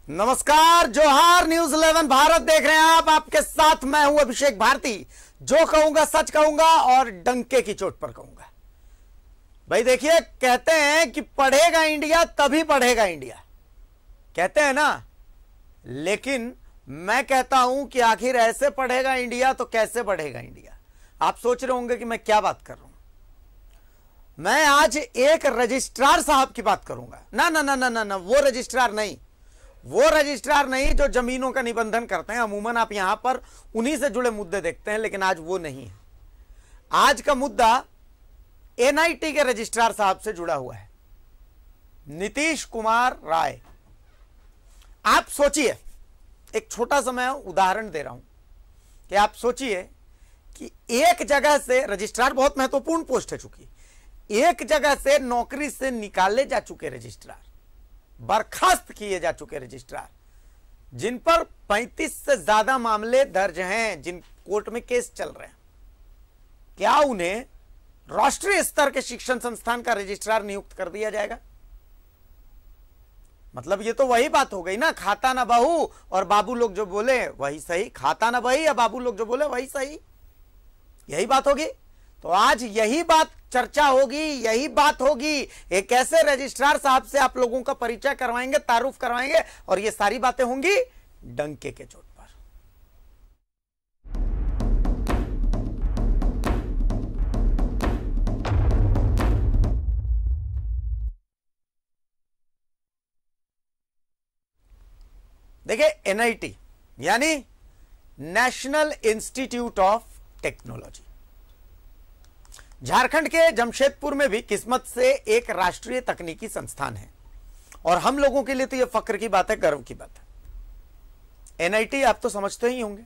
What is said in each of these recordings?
नमस्कार, जोहार। न्यूज 11 भारत देख रहे हैं आप। आपके साथ मैं हूं अभिषेक भारती। जो कहूंगा सच कहूंगा और डंके की चोट पर कहूंगा। भाई देखिए, कहते हैं कि पढ़ेगा इंडिया तभी बढ़ेगा इंडिया, कहते हैं ना। लेकिन मैं कहता हूं कि आखिर ऐसे पढ़ेगा इंडिया तो कैसे बढ़ेगा इंडिया। आप सोच रहे होंगे कि मैं क्या बात कर रहा हूं। मैं आज एक रजिस्ट्रार साहब की बात करूंगा। ना ना ना ना ना ना, वो रजिस्ट्रार नहीं जो जमीनों का निबंधन करते हैं। अमूमन आप यहां पर उन्हीं से जुड़े मुद्दे देखते हैं, लेकिन आज वो नहीं है। आज का मुद्दा एनआईटी के रजिस्ट्रार साहब से जुड़ा हुआ है, नीतीश कुमार राय। आप सोचिए, एक छोटा सा मैं उदाहरण दे रहा हूं कि आप सोचिए कि एक जगह से रजिस्ट्रार, बहुत महत्वपूर्ण पोस्ट है, चूंकि एक जगह से नौकरी से निकाले जा चुके रजिस्ट्रार, बर्खास्त किए जा चुके रजिस्ट्रार, जिन पर 35 से ज्यादा मामले दर्ज हैं, जिन कोर्ट में केस चल रहे हैं, क्या उन्हें राष्ट्रीय स्तर के शिक्षण संस्थान का रजिस्ट्रार नियुक्त कर दिया जाएगा? मतलब ये तो वही बात हो गई ना, खाता ना बहू और बाबू लोग जो बोले वही सही। खाता ना बही या बाबू लोग जो बोले वही सही, यही बात होगी। तो आज यही बात चर्चा होगी, यही बात होगी। एक ऐसे रजिस्ट्रार साहब से आप लोगों का परिचय करवाएंगे, तारुफ करवाएंगे, और ये सारी बातें होंगी डंके के चोट पर। देखिए, एनआईटी यानी national institute of technology, Jharkhand के जमशेदपुर में भी किस्मत से एक राष्ट्रीय तकनीकी संस्थान है, और हम लोगों के लिए तो यह फक्र की बात है, गर्व की बात है। एनआईटी आप तो समझते ही होंगे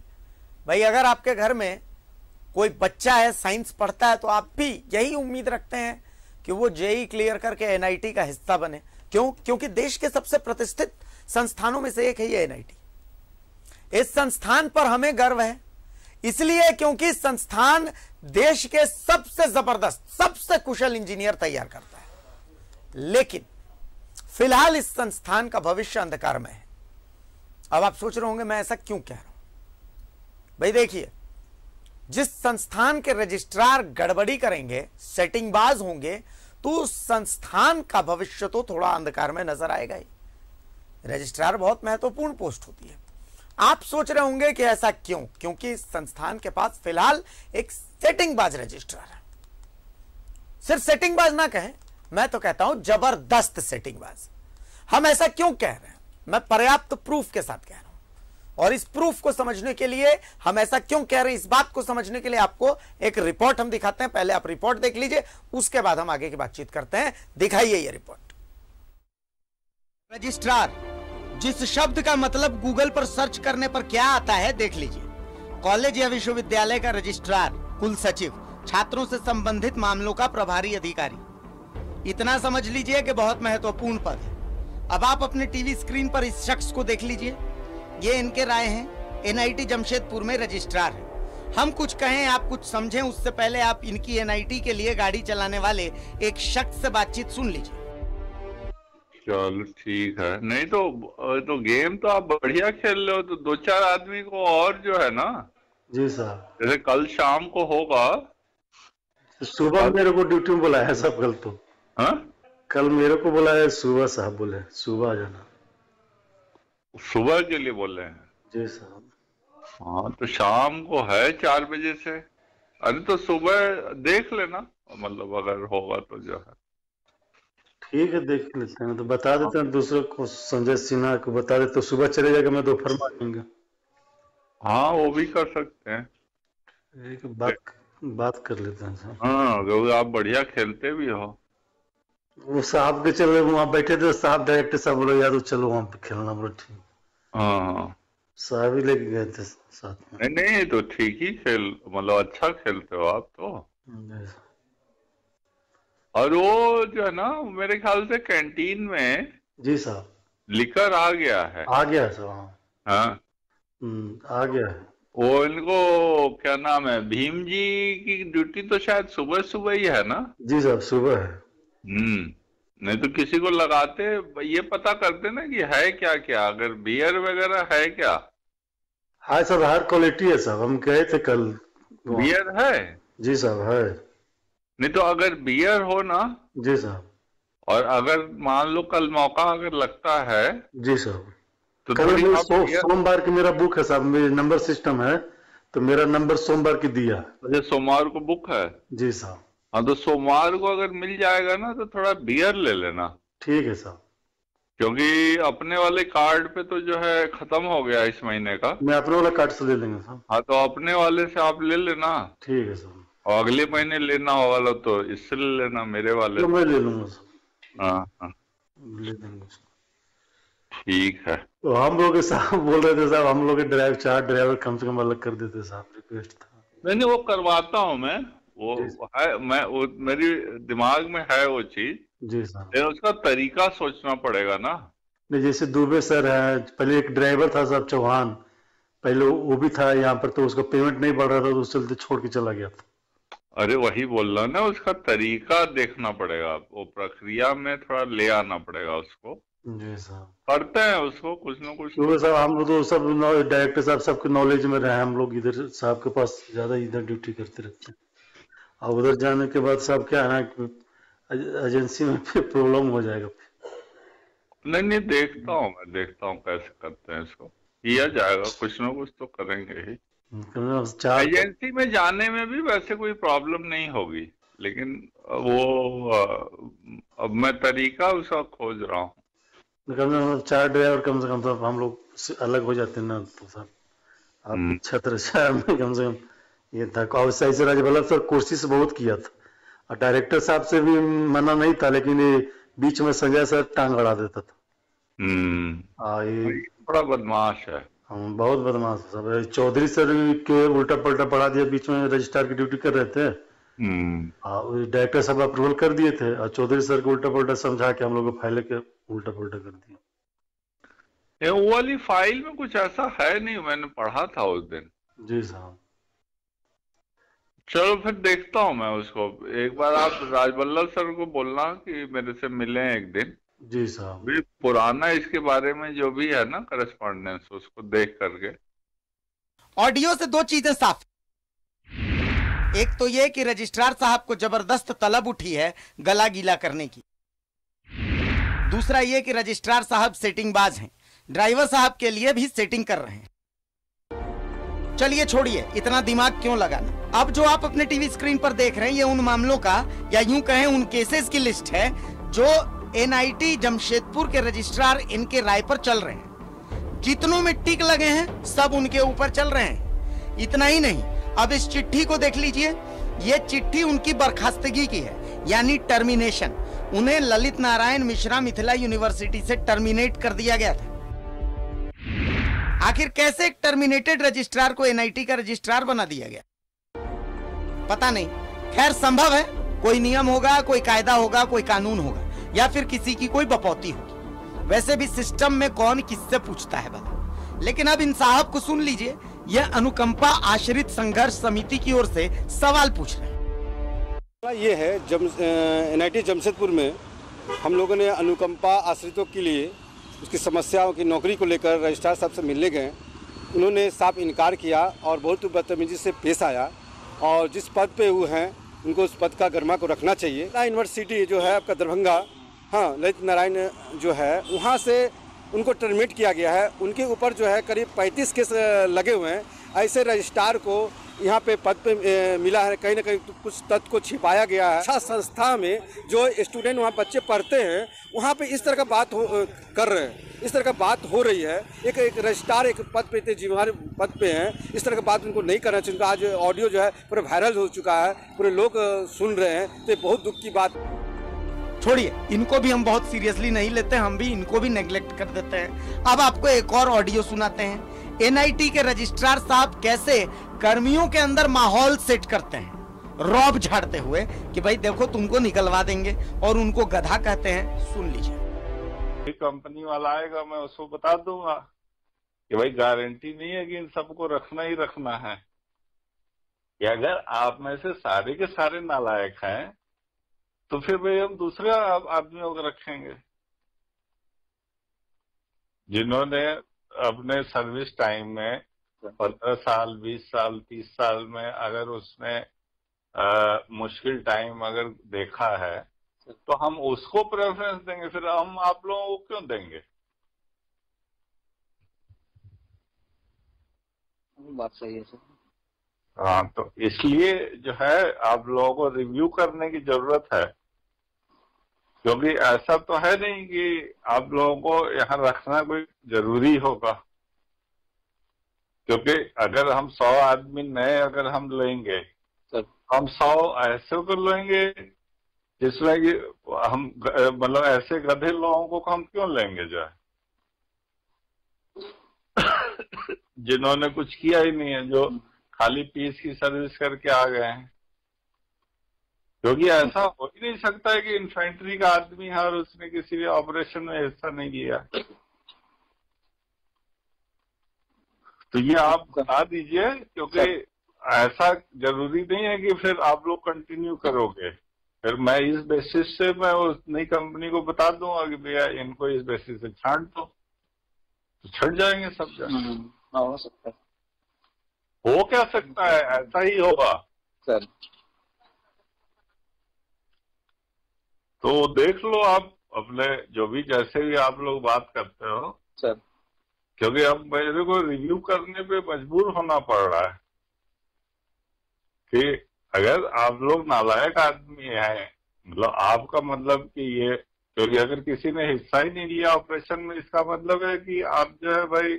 भाई। अगर आपके घर में कोई बच्चा है, साइंस पढ़ता है, तो आप भी यही उम्मीद रखते हैं कि वो जेईई क्लियर करके एनआईटी का हिस्सा बने। क्यों? क्योंकि देश के सबसे प्रतिष्ठित संस्थानों में से एक है ये एनआईटी। इस संस्थान पर हमें गर्व है, इसलिए क्योंकि संस्थान देश के सबसे जबरदस्त, सबसे कुशल इंजीनियर तैयार करता है। लेकिन फिलहाल इस संस्थान का भविष्य अंधकार में है। अब आप सोच रहे होंगे मैं ऐसा क्यों कह रहा हूं। भाई देखिए, जिस संस्थान के रजिस्ट्रार गड़बड़ी करेंगे, सेटिंगबाज होंगे, तो उस संस्थान का भविष्य तो थोड़ा अंधकार में नजर आएगा ही। रजिस्ट्रार बहुत महत्वपूर्ण पोस्ट होती है। आप सोच रहे होंगे कि ऐसा क्यों? क्योंकि इस संस्थान के पास फिलहाल एक सेटिंगबाज रजिस्ट्रार है। सिर्फ सेटिंगबाज ना कहें, मैं तो कहता हूं जबरदस्त सेटिंगबाज। हम ऐसा क्यों कह रहे हैं? मैं पर्याप्त प्रूफ के साथ कह रहा हूं, और इस प्रूफ को समझने के लिए, हम ऐसा क्यों कह रहे हैं, इस बात को समझने के लिए आपको एक रिपोर्ट हम दिखाते हैं। पहले आप रिपोर्ट देख लीजिए, उसके बाद हम आगे की बातचीत करते हैं। दिखाइए ये रिपोर्ट। रजिस्ट्रार, जिस शब्द का मतलब गूगल पर सर्च करने पर क्या आता है, देख लीजिए। कॉलेज या विश्वविद्यालय का रजिस्ट्रार, कुल सचिव, छात्रों से संबंधित मामलों का प्रभारी अधिकारी। इतना समझ लीजिए कि बहुत महत्वपूर्ण पद है। अब आप अपने टीवी स्क्रीन पर इस शख्स को देख लीजिए। ये इनके राय हैं, एनआईटी जमशेदपुर में रजिस्ट्रार है। हम कुछ कहें, आप कुछ समझें, उससे पहले आप इनकी एनआईटी के लिए गाड़ी चलाने वाले एक शख्स से बातचीत सुन लीजिए। चलो ठीक है। नहीं तो गेम तो आप बढ़िया खेल रहे हो, तो 2-4 आदमी को और जो है ना। जी साहब, जैसे कल शाम को होगा। सुबह मेरे को ड्यूटी में बुलाया है सब। कल तो कल मेरे को बुलाया है सुबह, साहब बोले सुबह आ जाना। सुबह के लिए बोले हैं? जी साहब। हाँ, तो शाम को है 4 बजे से। अरे तो सुबह देख लेना, मतलब अगर होगा तो जो है। ठीक है, देख लेते हैं। तो बता देते हैं दूसरे को, संजय सिन्हा को बता देते, तो सुबह चले जाएगा, मैं दोपहर में आ जाऊंगा। हाँ, वो भी कर सकते हैं। एक बात कर लेते हैं साहब। हाँ, क्योंकि आप बढ़िया खेलते भी हो। वो साहब के चलो वहाँ बैठे थे, साहब डायरेक्टर साहब बोलो यार चलो वहाँ पे खेलना। बोलो ठीक। हाँ, साहब ही लेके गए थे साथ में। नहीं तो ठीक ही मतलब अच्छा खेलते हो आप तो। और वो जो है ना, मेरे ख्याल से कैंटीन में, जी साहब, लिकर आ गया है। आ गया है साहब। हाँ, आ गया है। वो इनको क्या नाम है, भीम जी की ड्यूटी तो शायद सुबह सुबह ही है ना? जी साहब, सुबह है। नहीं तो किसी को लगाते, ये पता करते ना कि है क्या क्या, अगर बियर वगैरह है क्या। हाँ साहब, हर क्वालिटी है साहब, हम गए थे कल। बियर है? जी साहब है। नहीं तो अगर बियर हो ना, जी साहब, और अगर मान लो कल मौका अगर लगता है, जी साहब, तो कल थोड़ी सोमवार की मेरा बुक है साहब, मेरे नंबर सिस्टम है, तो मेरा नंबर सोमवार की दिया। अच्छा, सोमवार को बुक है? जी साहब। हाँ तो सोमवार को अगर मिल जाएगा ना तो थोड़ा बियर ले लेना। ठीक है साहब। क्योंकि अपने वाले कार्ड पे तो जो है खत्म हो गया इस महीने का। मैं अपने वाला कार्ड से ले लेंगे साहब। हाँ तो अपने वाले से आप ले लेना। ठीक है साहब। और अगले महीने लेना वाला तो इससे ले लेना, मेरे वाले तो मैं ले लूंगा साहब। हाँ हाँ ले देंगे। ठीक है। तो हम लोग साहब बोल रहे थे साहब, हम लोग ड्राइव 4 ड्राइवर कम से कम अलग कर देते साहब, रिक्वेस्ट था। नहीं वो करवाता हूँ मैं, वो है, मैं वो मेरी दिमाग में है वो चीज। जी साहब। लेकिन उसका तरीका सोचना पड़ेगा ना। नहीं, जैसे दुबे सर है, पहले एक ड्राइवर था साहब चौहान, पहले वो भी था यहाँ पर, तो उसका पेमेंट नहीं बढ़ रहा था तो उस चलते छोड़ के चला गया था। अरे वही बोल रहा ना, उसका तरीका देखना पड़ेगा, वो प्रक्रिया में थोड़ा ले आना पड़ेगा उसको। जी साहब। करते हैं उसको कुछ ना कुछ। दुबे साहब हम लोग तो सब डायरेक्टर साहब सबके नॉलेज में रहे, हम लोग इधर साहब के पास ज्यादा इधर ड्यूटी करते रहते हैं, और उधर जाने के बाद साहब क्या है ना कि एजेंसी में फिर प्रॉब्लम हो जाएगा। नहीं नहीं, देखता हूँ मैं, देखता हूँ कैसे करते हैं इसको, किया जाएगा, कुछ ना कुछ तो करेंगे ही। एजेंसी में जाने में भी वैसे कोई प्रॉब्लम नहीं होगी, लेकिन वो अब मैं तरीका उसका खोज रहा हूँ। कम से कम 4 ड्राइवर कम से कम तो हम लोग से अलग हो जाते हैं ना, तो सर आप छत्र शहर में कम से कम ये था। और सही से राजवल्लभ सर कोशिश बहुत किया था, और डायरेक्टर साहब से भी मना नहीं था, लेकिन ये बीच में संजय सर टांग अड़ा देता था। ये बड़ा बदमाश है। बहुत बदमाश सब। चौधरी सर के उल्टा पलटा पढ़ा दिया, बीच में रजिस्ट्रार की ड्यूटी कर रहे थे, डायरेक्टर साहब अप्रूवल कर दिए थे, और चौधरी सर को उल्टा पलटा समझा के हम लोग को फाइल के उल्टा पलटा कर दिया। वो वाली फाइल में कुछ ऐसा है नहीं, मैंने पढ़ा था उस दिन। जी साहब। चलो फिर देखता हूँ मैं उसको एक बार। आप राजवल्लभ सर को बोलना कि मेरे से मिलें एक दिन। जी साहब। पुराना इसके बारे में जो भी है ना करस्पॉन्डेंस, उसको देख करके। ऑडियो से दो चीजें साफ। एक तो यह कि रजिस्ट्रार साहब को जबरदस्त तलब उठी है गला गीला करने की। दूसरा यह कि रजिस्ट्रार साहब सेटिंगबाज हैं, ड्राइवर साहब के लिए भी सेटिंग कर रहे हैं। चलिए छोड़िए, इतना दिमाग क्यों लगाना। अब जो आप अपने टीवी स्क्रीन पर देख रहे हैं ये उन मामलों का, या यूं कहें उन केसेस की लिस्ट है जो एनआईटी जमशेदपुर के रजिस्ट्रार इनके राय पर चल रहे हैं। जितनों में टिक लगे हैं सब उनके ऊपर चल रहे हैं। इतना ही नहीं, अब इस चिट्ठी को देख लीजिए। ये चिट्ठी उनकी बर्खास्तगी की है, यानी टर्मिनेशन। उन्हें ललित नारायण मिश्रा मिथिला यूनिवर्सिटी से टर्मिनेट कर दिया गया था। आखिर कैसे एक टर्मिनेटेड रजिस्ट्रार को एनआईटी का रजिस्ट्रार बना दिया गया, पता नहीं। खैर संभव है कोई नियम होगा, कोई कायदा होगा, कोई कानून होगा, या फिर किसी की कोई बपौती होगी। वैसे भी सिस्टम में कौन किससे पूछता है भला। लेकिन अब इन साहब को सुन लीजिए, यह अनुकंपा आश्रित संघर्ष समिति की ओर से सवाल पूछ रहे हैं। ये है एनआईटी जमशेदपुर में हम लोगों ने अनुकंपा आश्रितों के लिए उसकी समस्याओं की नौकरी को लेकर रजिस्ट्रार साहब से मिलने गए। उन्होंने साफ इनकार किया और बहुत बदतमीजी से पेश आया, और जिस पद पे वो हैं उनको उस पद का गरिमा को रखना चाहिए। यूनिवर्सिटी जो है आपका दरभंगा, हाँ ललित नारायण जो है, वहाँ से उनको टर्मिनेट किया गया है। उनके ऊपर जो है करीब 35 केस लगे हुए हैं। ऐसे रजिस्ट्रार को यहाँ पे पद पे मिला है, कहीं ना कहीं तो कुछ तथ्य को छिपाया गया है। अच्छा संस्था में जो स्टूडेंट वहाँ बच्चे पढ़ते हैं वहाँ पे इस तरह का बात कर रहे हैं, इस तरह का बात हो रही है। एक रजिस्ट्रार एक पद पे थे, जिम्मेदार पद पे हैं, इस तरह का बात उनको नहीं करना चाहिए। आज ऑडियो जो है पूरा वायरल हो चुका है, पूरे लोग सुन रहे हैं, तो बहुत दुख की बात। छोड़िए, इनको भी हम बहुत सीरियसली नहीं लेते, हम भी इनको भी नेग्लेक्ट कर देते हैं। अब आपको एक और ऑडियो सुनाते हैं। एनआईटी के रजिस्ट्रार साहब कैसे कर्मियों के अंदर माहौल सेट करते हैं, रौब झाड़ते हुए कि भाई देखो तुमको निकलवा देंगे, और उनको गधा कहते हैं। सुन लीजिए। कंपनी वाला आएगा, मैं उसको बता दूंगा कि भाई गारंटी नहीं है कि इन सबको रखना ही रखना है, कि अगर आप में से सारे के सारे नालायक हैं तो फिर भाई हम दूसरे आदमियों को रखेंगे जिन्होंने अपने सर्विस टाइम में 15 साल 20 साल 30 साल में अगर उसने मुश्किल टाइम अगर देखा है तो हम उसको प्रेफरेंस देंगे, फिर हम आप लोगों को क्यों देंगे? बात सही है सर। हाँ, तो इसलिए जो है आप लोगों को रिव्यू करने की जरूरत है, क्योंकि ऐसा तो है नहीं कि आप लोगों को यहाँ रखना कोई जरूरी होगा। क्योंकि अगर हम 100 आदमी नए अगर हम लेंगे, हम 100 ऐसे को लेंगे जिसमें कि हम मतलब ऐसे गधे लोगों को हम क्यों लेंगे जो है जिन्होंने कुछ किया ही नहीं है, जो खाली पीस की सर्विस करके आ गए हैं। क्योंकि ऐसा हो ही नहीं सकता है कि इन्फेंट्री का आदमी है और उसने किसी भी ऑपरेशन में हिस्सा नहीं किया। तो ये आप बता दीजिए, क्योंकि ऐसा जरूरी नहीं है कि फिर आप लोग कंटिन्यू करोगे। फिर मैं इस बेसिस से मैं उस नई कंपनी को बता दूंगा कि भैया इनको इस बेसिस से छांट दो, तो छट जाएंगे सब जगह। हो सकता है, हो क्या सकता है, ऐसा ही होगा सर। तो देख लो आप अपने जो भी जैसे भी आप लोग बात करते हो सर, क्योंकि अब मेरे को रिव्यू करने पे मजबूर होना पड़ रहा है कि अगर आप लोग नालायक आदमी हैं, मतलब आपका मतलब कि ये, क्योंकि अगर किसी ने हिस्सा ही नहीं लिया ऑपरेशन में, इसका मतलब है कि आप जो है भाई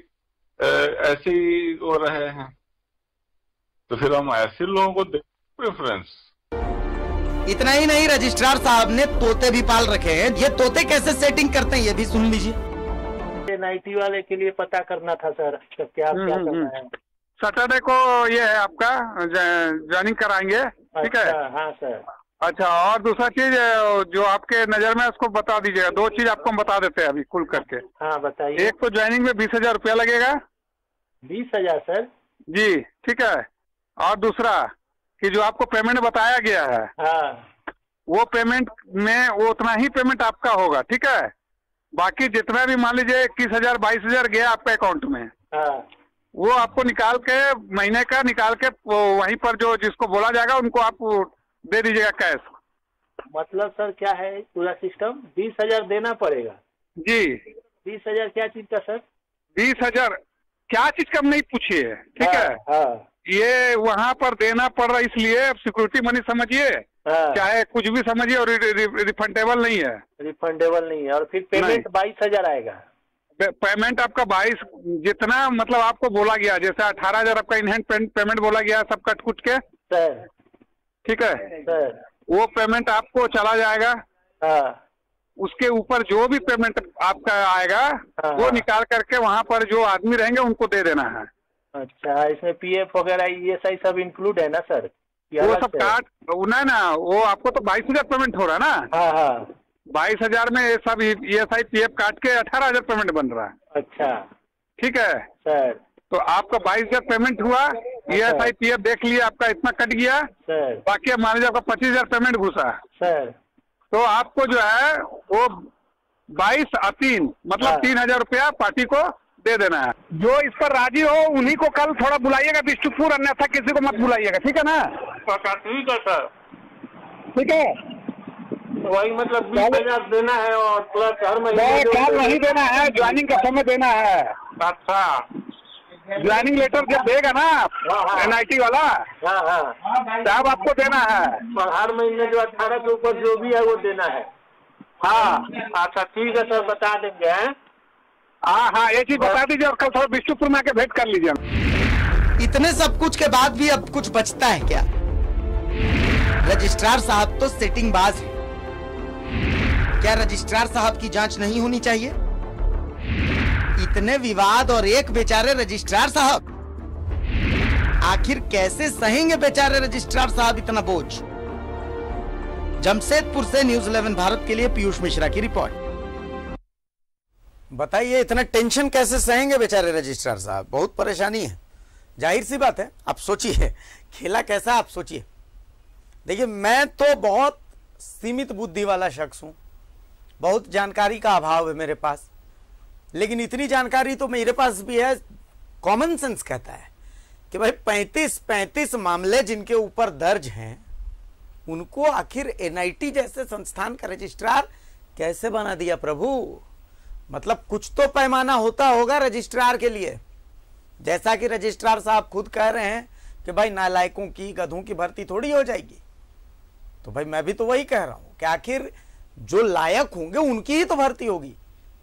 ऐसे ही हो रहे हैं। तो फिर हम ऐसे लोगों को दें प्रेफरेंस। इतना ही नहीं, रजिस्ट्रार साहब ने तोते भी पाल रखे हैं। ये तोते कैसे सेटिंग करते हैं ये भी सुन लीजिए। नाइटी वाले के लिए पता करना था सर, तो क्या करना है? सैटरडे को ये है आपका ज्वाइनिंग कराएंगे, ठीक है? हाँ सर। अच्छा, और दूसरा चीज जो आपके नजर में उसको बता दीजिएगा। 2 चीज आपको हम बता देते हैं अभी खुल करके। हाँ बताइए। एक तो ज्वाइनिंग में 20,000 रुपया लगेगा। 20,000 सर? जी, ठीक है। और दूसरा कि जो आपको पेमेंट बताया गया है, हाँ, वो पेमेंट में वो उतना ही पेमेंट आपका होगा, ठीक है? बाकी जितना भी मान लीजिए 21,000 22,000 गया आपके अकाउंट में, हाँ, वो आपको निकाल के महीने का निकाल के वहीं पर जो जिसको बोला जाएगा उनको आप दे दीजिएगा कैश। मतलब सर क्या है पूरा सिस्टम? 20,000 देना पड़ेगा? जी। 20,000 क्या चीज का सर? 20,000 क्या चीज का नहीं पूछिए, ठीक है? हाँ, ये वहां पर देना पड़ रहा है, इसलिए सिक्योरिटी मनी समझिए, चाहे कुछ भी समझिए, और रिफंडेबल नहीं है। रिफंडेबल नहीं है। और फिर पेमेंट 22,000 आएगा? पेमेंट आपका 22, जितना मतलब आपको बोला गया, जैसे 18,000 आपका इन हैंड पेमेंट बोला गया सब कट कुट के सर, ठीक है सर, वो पेमेंट आपको चला जाएगा। हाँ, उसके ऊपर जो भी पेमेंट आपका आएगा वो निकाल करके वहां पर जो आदमी रहेंगे उनको दे देना है। अच्छा, इसमें पीएफ वगैरह ESI सब इंक्लूड है ना सर? वो सब काट ना, वो आपको तो 22,000 पेमेंट हो रहा है ना। हाँ हाँ, 22,000 में ये सब ESI PF काट के 18,000 पेमेंट बन रहा है। अच्छा, ठीक है सर। तो आपका 22,000 पेमेंट हुआ, ESI PF देख लिया आपका इतना कट गया सर, बाकी मान लीजिए आपका 25,000 पेमेंट घुसा सर, तो आपको जो है वो 22 और 3 मतलब 3,000 रुपया पार्टी को दे देना है। जो इस पर राजी हो उन्हीं को कल थोड़ा बुलाइएगा बिष्टुपुर, अन्यथा किसी को मत बुलाइएगा, ठीक है ना? ठीक है सर, ठीक है। वही मतलब 20,000 देना है और प्लस हर महीने कल नहीं देना है, ज्वाइनिंग का समय देना है। अच्छा, ज्वाइनिंग लेटर जब देगा ना NIT वाला, हाँ हाँ, तब आपको देना है। और हर महीने जो 18 के ऊपर जो भी है वो देना है। हाँ अच्छा ठीक है सर, बता देंगे। हाँ, ये चीज बता दीजिए और कल थोड़ा बिष्टुपुर में आके भेंट कर लीजिए। इतने सब कुछ के बाद भी अब कुछ बचता है क्या? रजिस्ट्रार साहब तो सेटिंग बाज है। क्या रजिस्ट्रार साहब की जांच नहीं होनी चाहिए? इतने विवाद और एक बेचारे रजिस्ट्रार साहब, आखिर कैसे सहेंगे बेचारे रजिस्ट्रार साहब इतना बोझ? जमशेदपुर से न्यूज़ 11 भारत के लिए पीयूष मिश्रा की रिपोर्ट। बताइए इतना टेंशन कैसे सहेंगे बेचारे रजिस्ट्रार साहब? बहुत परेशानी है, जाहिर सी बात है। आप सोचिए खेला कैसा, आप सोचिए। देखिए मैं तो बहुत सीमित बुद्धि वाला शख्स हूं, बहुत जानकारी का अभाव है मेरे पास, लेकिन इतनी जानकारी तो मेरे पास भी है। कॉमन सेंस कहता है कि भाई 35 मामले जिनके ऊपर दर्ज हैं उनको आखिर एनआईटी जैसे संस्थान का रजिस्ट्रार कैसे बना दिया प्रभु? मतलब कुछ तो पैमाना होता होगा रजिस्ट्रार के लिए। जैसा कि रजिस्ट्रार साहब खुद कह रहे हैं कि भाई नालायकों की, गधों की भर्ती थोड़ी हो जाएगी। तो भाई मैं भी तो वही कह रहा हूं कि आखिर जो लायक होंगे उनकी ही तो भर्ती होगी।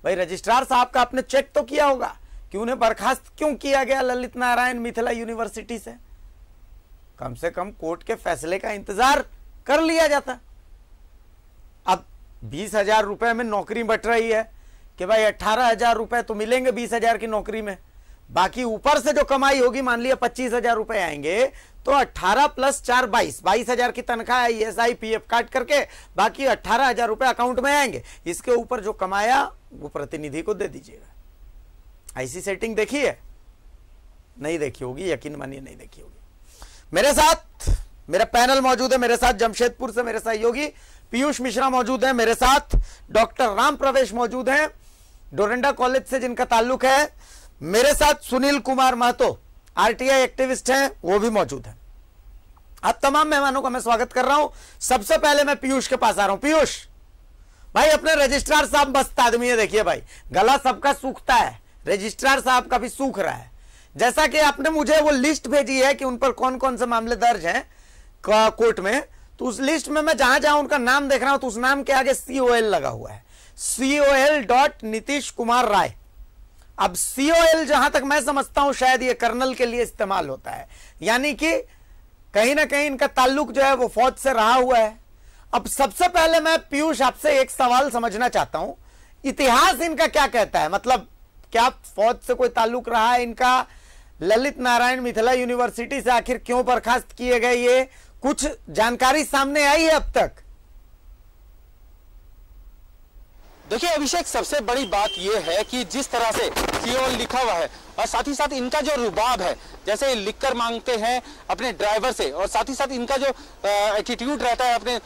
भाई रजिस्ट्रार साहब का आपने चेक तो किया होगा कि उन्हें बर्खास्त क्यों किया गया ललित नारायण मिथिला यूनिवर्सिटी से। कम से कम कोर्ट के फैसले का इंतजार कर लिया जाता। अब 20,000 रुपए में नौकरी बट रही है कि भाई 18,000 रुपए तो मिलेंगे 20,000 की नौकरी में, बाकी ऊपर से जो कमाई होगी मान लिया 25,000 रुपए आएंगे, तो 18 + 4 22,000 की तनख्वाह है, ESI PF काट करके बाकी 18,000 रुपए अकाउंट में आएंगे। इसके ऊपर जो कमाया वो प्रतिनिधि को दे दीजिएगा। ऐसी सेटिंग देखी है? नहीं देखी होगी, यकीन मानिए नहीं देखी होगी। मेरे साथ मेरा पैनल मौजूद है। मेरे साथ जमशेदपुर से मेरे सहयोगी पीयूष मिश्रा मौजूद है। मेरे साथ डॉक्टर राम प्रवेश मौजूद हैं, डोरंडा कॉलेज से जिनका ताल्लुक है। मेरे साथ सुनील कुमार महतो RTI एक्टिविस्ट हैं, वो भी मौजूद हैं। अब तमाम मेहमानों का मैं स्वागत कर रहा हूं। सबसे पहले मैं पीयूष के पास आ रहा हूं। पीयूष भाई, अपने रजिस्ट्रार साहब मस्त आदमी है। देखिए भाई, गला सबका सूखता है, रजिस्ट्रार साहब का भी सूख रहा है। जैसा कि आपने मुझे वो लिस्ट भेजी है कि उन पर कौन कौन से मामले दर्ज हैं कोर्ट में, तो उस लिस्ट में मैं जहां जहां उनका नाम देख रहा हूं तो उस नाम के आगे COL लगा हुआ है, COL. नीतीश कुमार राय। अब COL जहां तक मैं समझता हूं शायद ये कर्नल के लिए इस्तेमाल होता है, यानी कि कहीं ना कहीं इनका ताल्लुक जो है वो फौज से रहा हुआ है। अब सबसे पहले मैं पीयूष आपसे एक सवाल समझना चाहता हूं, इतिहास इनका क्या कहता है? मतलब क्या फौज से कोई ताल्लुक रहा है इनका? ललित नारायण मिथिला यूनिवर्सिटी से आखिर क्यों बर्खास्त किए गए, ये कुछ जानकारी सामने आई है अब तक? देखिए अभिषेक, सबसे बड़ी बात यह है कि जिस तरह से COL लिखा हुआ है और साथ ही साथ इनका जो रुबाब है, जैसे लिखकर मांगते हैं अपने ड्राइवर से, और साथ ही साथ इनका जो एटीट्यूड रहता है अपने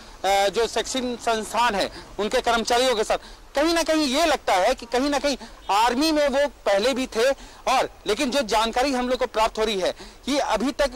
जो शैक्षणिक संस्थान है उनके कर्मचारियों के साथ, कहीं ना कहीं ये लगता है कि कहीं ना कहीं आर्मी में वो पहले भी थे। और लेकिन जो जानकारी हम लोग को प्राप्त हो रही है कि अभी तक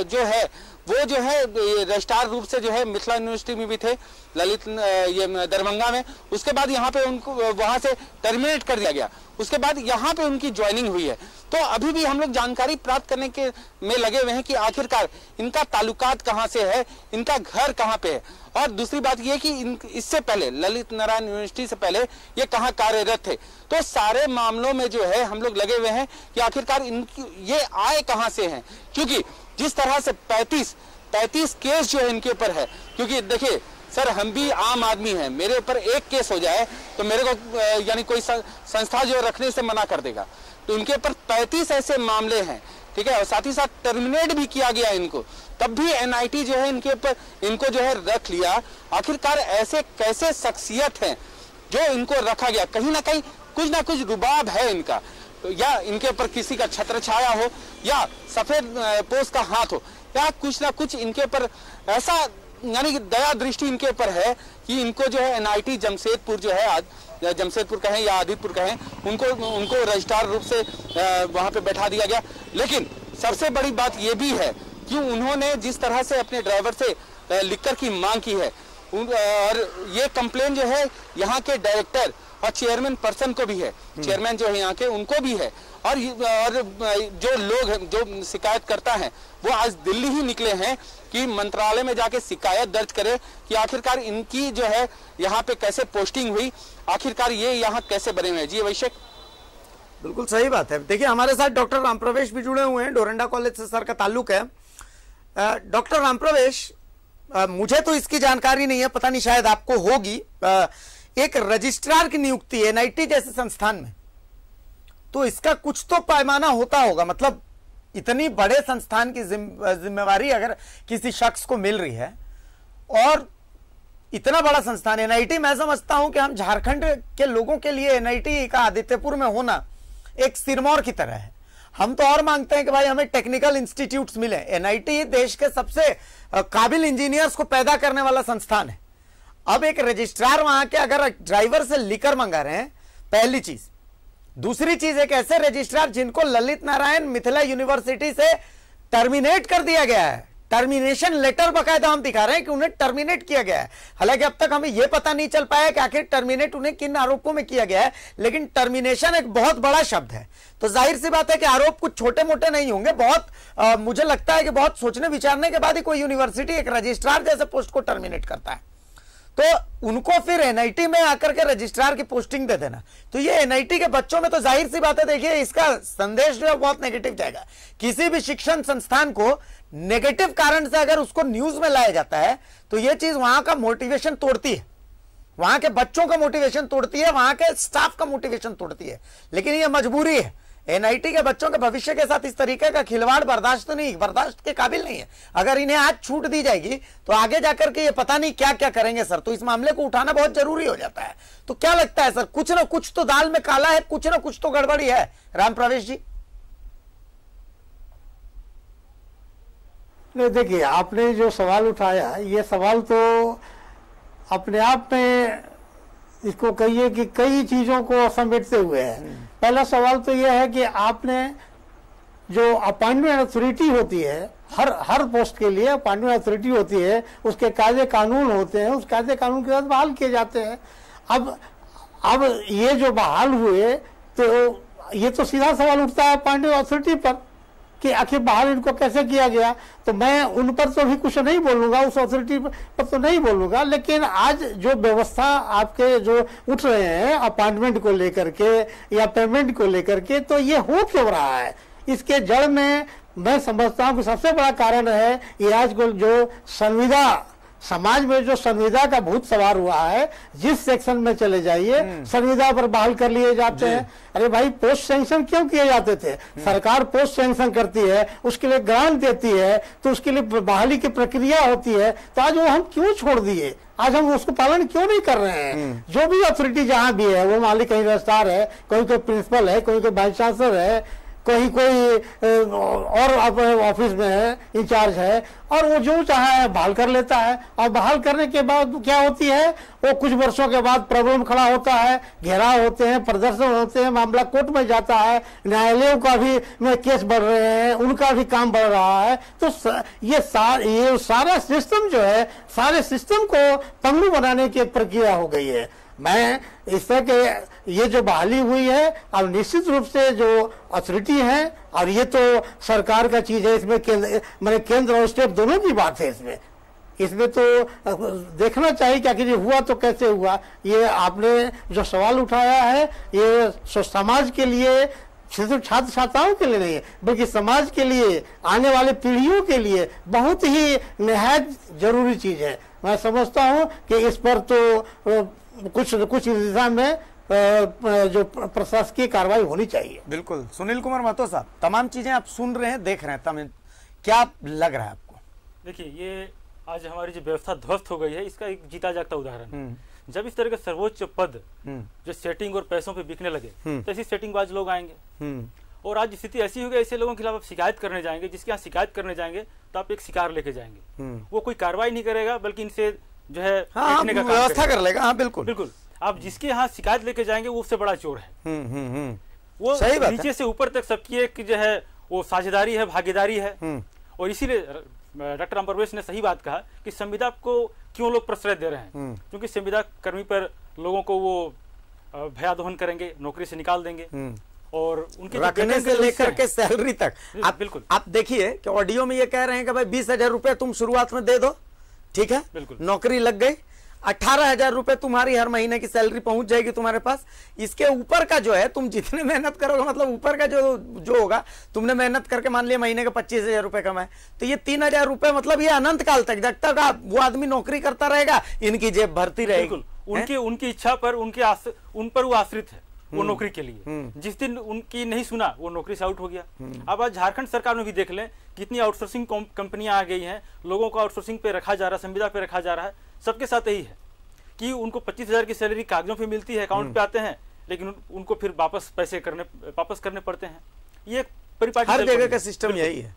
जो है वो जो है रजिस्ट्रार रूप से जो है मिथिला यूनिवर्सिटी में भी थे, ललित ये दरभंगा में। उसके बाद यहाँ पे उनको वहां से टर्मिनेट कर दिया गया, उसके बाद यहाँ पे उनकी ज्वाइनिंग हुई है। तो अभी भी हम लोग जानकारी प्राप्त करने के में लगे हुए हैं कि आखिरकार इनका ताल्लुकात कहाँ से है, इनका घर कहाँ पे है। और दूसरी बात यह कि इससे पहले ललित नारायण यूनिवर्सिटी से पहले ये कहाँ कार्यरत थे। तो सारे मामलों में जो है हम लोग लगे हुए हैं कि आखिरकार इनकी ये आए कहाँ से हैं, क्योंकि जिस तरह से 35 केस जो है इनके ऊपर है। क्योंकि देखिए सर, हम भी आम आदमी हैं, मेरे ऊपर एक केस हो जाए तो मेरे को यानी कोई संस्था जो रखने से मना कर देगा। तो उनके ऊपर 35 ऐसे मामले हैं, ठीक है, और साथ ही साथ टर्मिनेट भी किया गया इनको, तब भी NIT जो है इनके ऊपर इनको जो है रख लिया। आखिरकार ऐसे कैसे शख्सियत हैं जो इनको रखा गया? कहीं ना कहीं कुछ ना कुछ रुबाब है इनका, या इनके ऊपर किसी का छत्र छाया हो, या सफेद पोस्ट का हाथ हो, या कुछ ना कुछ इनके ऊपर ऐसा यानी कि दया दृष्टि इनके ऊपर है कि इनको जो है NIT जमशेदपुर जो है, आज जमशेदपुर कहें या आदिपुर कहें, उनको रजिस्ट्रार रूप से वहां पे बैठा दिया गया। लेकिन सबसे बड़ी बात यह भी है कि उन्होंने जिस तरह से अपने ड्राइवर से लिखकर की मांग की है, और ये कंप्लेन जो है यहाँ के डायरेक्टर और चेयरमैन पर्सन को भी है, चेयरमैन जो है यहाँ के उनको भी है, और जो लोग हैं जो शिकायत करता है वो आज दिल्ली ही निकले हैं कि मंत्रालय में जाके शिकायत दर्ज करे कि आखिरकार इनकी जो है यहाँ पे कैसे पोस्टिंग हुई, आखिरकार ये यहाँ कैसे बने हुए हैं। जी अभिषेक, बिल्कुल सही बात है। देखिए हमारे साथ डॉक्टर राम प्रवेश भी जुड़े हुए हैं, डोरंडा कॉलेज से सर का ताल्लुक है। डॉक्टर राम प्रवेश, मुझे तो इसकी जानकारी नहीं है, पता नहीं शायद आपको होगी। एक रजिस्ट्रार की नियुक्ति NIT जैसे संस्थान में, तो इसका कुछ तो पैमाना होता होगा। मतलब इतनी बड़े संस्थान की जिम्मेवारी अगर किसी शख्स को मिल रही है, और इतना बड़ा संस्थान NIT, मैं समझता हूं कि हम झारखंड के लोगों के लिए NIT का आदित्यपुर में होना एक सिरमौर की तरह है। हम तो और मांगते हैं कि भाई हमें टेक्निकल इंस्टीट्यूट्स मिले। NIT देश के सबसे काबिल इंजीनियर्स को पैदा करने वाला संस्थान है। अब एक रजिस्ट्रार वहां के अगर ड्राइवर से लिकर मंगा रहे हैं, पहली चीज। दूसरी चीज, एक ऐसे रजिस्ट्रार जिनको ललित नारायण मिथिला यूनिवर्सिटी से टर्मिनेट कर दिया गया है, टर्मिनेशन लेटर बकायदा हम दिखा रहे हैं कि उन्हें टर्मिनेट किया गया है। हालांकि अब तक हमें यह पता नहीं चल पाया कि आखिर टर्मिनेट उन्हें किन आरोपों में किया गया है, लेकिन टर्मिनेशन एक बहुत बड़ा शब्द है। तो जाहिर सी बात है कि आरोप कुछ छोटे मोटे नहीं होंगे। बहुत मुझे लगता है कि बहुत सोचने विचारने के बाद ही कोई यूनिवर्सिटी एक रजिस्ट्रार जैसे पोस्ट को टर्मिनेट करता है। तो उनको फिर एनआईटी में आकर के रजिस्ट्रार की पोस्टिंग दे देना, तो ये एनआईटी के बच्चों में तो जाहिर सी बात है, देखिए इसका संदेश जो है बहुत नेगेटिव जाएगा। किसी भी शिक्षण संस्थान को नेगेटिव कारण से अगर उसको न्यूज में लाया जाता है तो ये चीज वहां का मोटिवेशन तोड़ती है, वहां के बच्चों का मोटिवेशन तोड़ती है, वहां के स्टाफ का मोटिवेशन तोड़ती है। लेकिन ये मजबूरी है, एनआईटी के बच्चों के भविष्य के साथ इस तरीके का खिलवाड़ बर्दाश्त के काबिल नहीं है। अगर इन्हें आज छूट दी जाएगी तो आगे जाकर के ये पता नहीं क्या क्या करेंगे सर। तो इस मामले को उठाना बहुत जरूरी हो जाता है। तो क्या लगता है सर, कुछ ना कुछ तो दाल में काला है, कुछ ना कुछ तो गड़बड़ी है। राम प्रवेश जी। नहीं, देखिए आपने जो सवाल उठाया, ये सवाल तो अपने आप में इसको कहिए कि कई चीजों को समेटते हुए है। पहला सवाल तो यह है कि आपने जो अपॉइंटमेंट अथॉरिटी होती है, हर पोस्ट के लिए अपॉइंटमेंट अथॉरिटी होती है, उसके कायदे कानून होते हैं, उस कायदे कानून के साथ बहाल किए जाते हैं। अब ये जो बहाल हुए तो ये तो सीधा सवाल उठता है अपॉइंटमेंट अथॉरिटी पर कि आखिर बहाल इनको कैसे किया गया। तो मैं उन पर तो भी कुछ नहीं बोलूंगा, उस अथॉरिटी पर तो नहीं बोलूंगा। लेकिन आज जो व्यवस्था आपके जो उठ रहे हैं अपॉइंटमेंट को लेकर के या पेमेंट को लेकर के, तो ये हो क्यों रहा है? इसके जड़ में मैं समझता हूं कि सबसे बड़ा कारण है ये आज को जो संविदा, समाज में जो संविदा का भूत सवार हुआ है, जिस सेक्शन में चले जाइए संविदा पर बहाल कर लिए जाते हैं। अरे भाई, पोस्ट सैंक्शन क्यों किए जाते थे? सरकार पोस्ट सैंक्शन करती है, उसके लिए ग्रांट देती है, तो उसके लिए बहाली की प्रक्रिया होती है। तो आज वो हम क्यों छोड़ दिए? आज हम उसको पालन क्यों नहीं कर रहे हैं? जो भी अथॉरिटी जहां भी है, वो मान ली कहीं रजिस्ट्रार है, कोई प्रिंसिपल है, कोई वाइस चांसलर है, कोई और ऑफिस में है, इंचार्ज है, और वो जो चाहे बहाल कर लेता है। और बहाल करने के बाद क्या होती है, वो कुछ वर्षों के बाद प्रॉब्लम खड़ा होता है, घेराव होते हैं, प्रदर्शन होते हैं, मामला कोर्ट में जाता है, न्यायालयों का भी में केस बढ़ रहे हैं, उनका भी काम बढ़ रहा है। तो ये सारा सिस्टम जो है, सारे सिस्टम को पंगु बनाने की प्रक्रिया हो गई है। मैं इस तरह के ये जो बहाली हुई है, अब निश्चित रूप से जो अथॉरिटी है, और ये तो सरकार का चीज है, इसमें केंद्र और स्टेट दोनों की बात है। इसमें तो देखना चाहिए कि आखिर ये हुआ तो कैसे हुआ। ये आपने जो सवाल उठाया है, ये समाज के लिए, सिर्फ छात्र छात्राओं के लिए नहीं है, बल्कि समाज के लिए, आने वाले पीढ़ियों के लिए बहुत ही निहायत जरूरी चीज है। मैं समझता हूँ कि इस पर तो कुछ दिशा में जो प्रशासकीय कार्रवाई होनी चाहिए। बिल्कुल। सुनील कुमार महतो साहब, तमाम चीजें आप सुन रहे हैं, देख रहे हैं, क्या लग रहा है आपको? देखिए, ये आज हमारी जो व्यवस्था ध्वस्त हो गई है, इसका एक जीता जागता उदाहरण। जब इस तरह के सर्वोच्च पद जो सेटिंग और पैसों पे बिकने लगे, तो ऐसी सेटिंगबाज लोग आएंगे। और आज स्थिति ऐसी हो गई, ऐसे लोगों के खिलाफ आप शिकायत करने जाएंगे, जिसके यहाँ शिकायत करने जाएंगे तो आप एक शिकार लेके जाएंगे। वो कोई कार्रवाई नहीं करेगा, बल्कि इनसे जो है व्यवस्था कर लेगा। हाँ, बिल्कुल बिल्कुल। आप जिसके यहाँ शिकायत लेके जाएंगे वो उससे बड़ा चोर है। वो सही बात नीचे से ऊपर तक सबकी एक जो है वो साझेदारी है, भागीदारी है। और इसीलिए डॉक्टर राम प्रवेश ने सही बात कहा कि संविदा को क्यों लोग प्रश्रय दे रहे हैं, क्योंकि संविदा कर्मी पर लोगों को वो भयादोहन करेंगे, नौकरी से निकाल देंगे, और उनके रखने से लेकर के सैलरी तक। आप बिल्कुल, आप देखिए कि ऑडियो में ये कह रहे हैं कि भाई 20,000 रुपए तुम शुरुआत में दे दो, ठीक है, बिल्कुल, नौकरी लग गई, 18,000 रुपए तुम्हारी हर महीने की सैलरी पहुंच जाएगी तुम्हारे पास। इसके ऊपर का जो है, तुम जितने मेहनत करोगे, मतलब ऊपर का जो होगा, तुमने मेहनत करके मान लिया महीने का 25,000 रुपए कमाए, तो ये 3,000 रुपए, मतलब ये अनंत काल तक, जब तक वो आदमी नौकरी करता रहेगा, इनकी जेब भरती रहेगी। उनकी इच्छा पर, उन पर वो आश्रित है, वो नौकरी के लिए। जिस दिन उनकी नहीं सुना, वो नौकरी से आउट हो गया। अब आज झारखंड सरकार में भी देख लें, कितनी आउटसोर्सिंग कंपनियां आ गई हैं, लोगों को आउटसोर्सिंग पे रखा जा रहा है, संविदा पे रखा जा रहा है। सबके साथ यही है कि उनको 25,000 की सैलरी कागजों पे मिलती है, अकाउंट पे आते हैं, लेकिन उनको फिर वापस करने पड़ते हैं। ये परिपाटी हर जगह का सिस्टम यही है।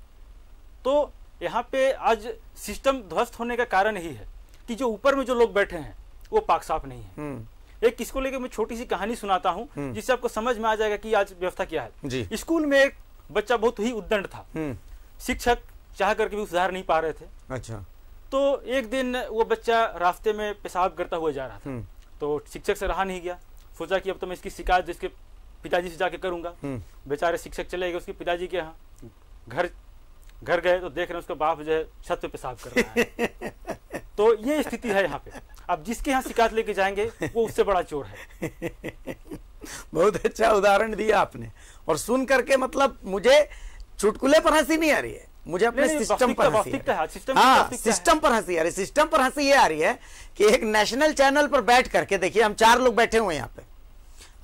तो यहाँ पे आज सिस्टम ध्वस्त होने का कारण यही है कि जो ऊपर में जो लोग बैठे हैं, वो पाक साफ नहीं है। एक इसको लेकर मैं छोटी सी कहानी सुनाता हूँ जिससे आपको समझ में आ जाएगा कि आज व्यवस्था क्या है। स्कूल में एक बच्चा बहुत ही उद्दंड था, शिक्षक चाह करके भी सुधार नहीं पा रहे थे। अच्छा। तो एक दिन वो बच्चा रास्ते में पेशाब करता हुआ जा रहा था, तो शिक्षक से रहा नहीं गया, सोचा कि अब तो मैं इसकी शिकायत इसके पिताजी से जाके करूंगा। बेचारे शिक्षक चले गए उसके पिताजी के यहाँ, घर गए तो देख रहे हैं उसका बाप जो है छत पे पेशाब कर रहा है। तो ये स्थिति है यहाँ पे। अब जिसके यहाँ शिकायत लेके जाएंगे वो उससे बड़ा चोर है। बहुत अच्छा उदाहरण दिया आपने, और सुन करके मतलब मुझे चुटकुले पर हंसी नहीं आ रही है, मुझे अपने सिस्टम पर हंसी सिस्टम पर हंसी आ रही है। सिस्टम पर हंसी ये आ रही है कि एक नेशनल चैनल पर बैठ करके, देखिए हम 4 लोग बैठे हुए हैं यहाँ पे,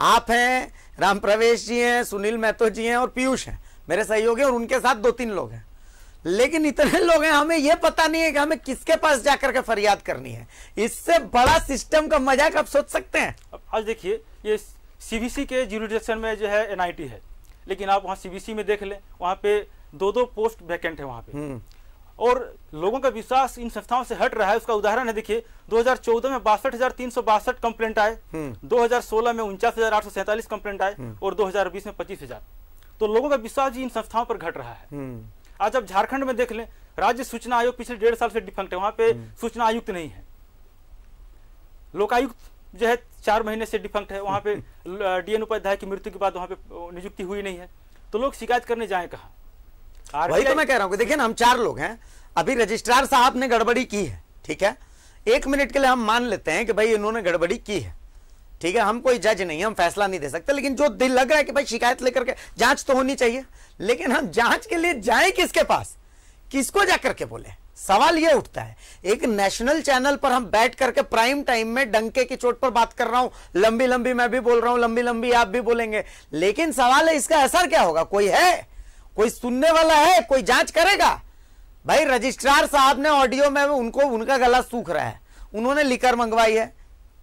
आप हैं, राम प्रवेश जी हैं, सुनील महतो जी हैं और पीयूष हैं मेरे सहयोगी, और उनके साथ 2-3 लोग हैं। लेकिन इतने लोग हैं, हमें यह पता नहीं है कि हमें किसके पास जाकर के फरियाद करनी है। इससे बड़ा सिस्टम का मजाक आप सोच सकते हैं। आज देखिए ये सीबीसी के ज्यूरिडिक्शन में जो है एनआईटी है, लेकिन आप वहाँ सीबीसी में देख लें, वहाँ पे 2-2 पोस्ट वैकेंट है वहाँ पे, और लोगों का विश्वास इन संस्थाओं से हट रहा है। उसका उदाहरण है, देखिए 2014 में 62,362 कंप्लेंट आए, 2016 में 49,847 कंप्लेंट आए और 2020 में 25,000। तो लोगों का विश्वास जी इन संस्थाओं पर घट रहा है। आज आप झारखंड में देख लें, राज्य सूचना आयोग पिछले 1.5 साल से डिफंक्ट है, वहां पे सूचना आयुक्त नहीं है, लोकायुक्त जो है 4 महीने से डिफंक्ट है, वहां पे डीएन उपाध्याय की मृत्यु के बाद वहां पे नियुक्ति हुई नहीं है। तो लोग शिकायत करने जाए कहाँ? वही तो मैं कह रहा हूँ। देखिए ना, हम 4 लोग हैं, अभी रजिस्ट्रार साहब ने गड़बड़ी की है, ठीक है, 1 मिनट के लिए हम मान लेते हैं कि भाई इन्होंने गड़बड़ी की है, ठीक है, हम कोई जज नहीं है, हम फैसला नहीं दे सकते, लेकिन जो दिल लग रहा है कि भाई शिकायत लेकर के जांच तो होनी चाहिए, लेकिन हम जांच के लिए जाएं किसके पास, किसको जाकर के बोले? सवाल यह उठता है। एक नेशनल चैनल पर हम बैठ करके प्राइम टाइम में डंके की चोट पर बात कर रहा हूं, लंबी लंबी मैं भी बोल रहा हूं, लंबी लंबी आप भी बोलेंगे, लेकिन सवाल है इसका असर क्या होगा? कोई है, कोई सुनने वाला है, कोई जांच करेगा? भाई रजिस्ट्रार साहब ने ऑडियो में उनका गला सूख रहा है, उन्होंने लिकर मंगवाई है,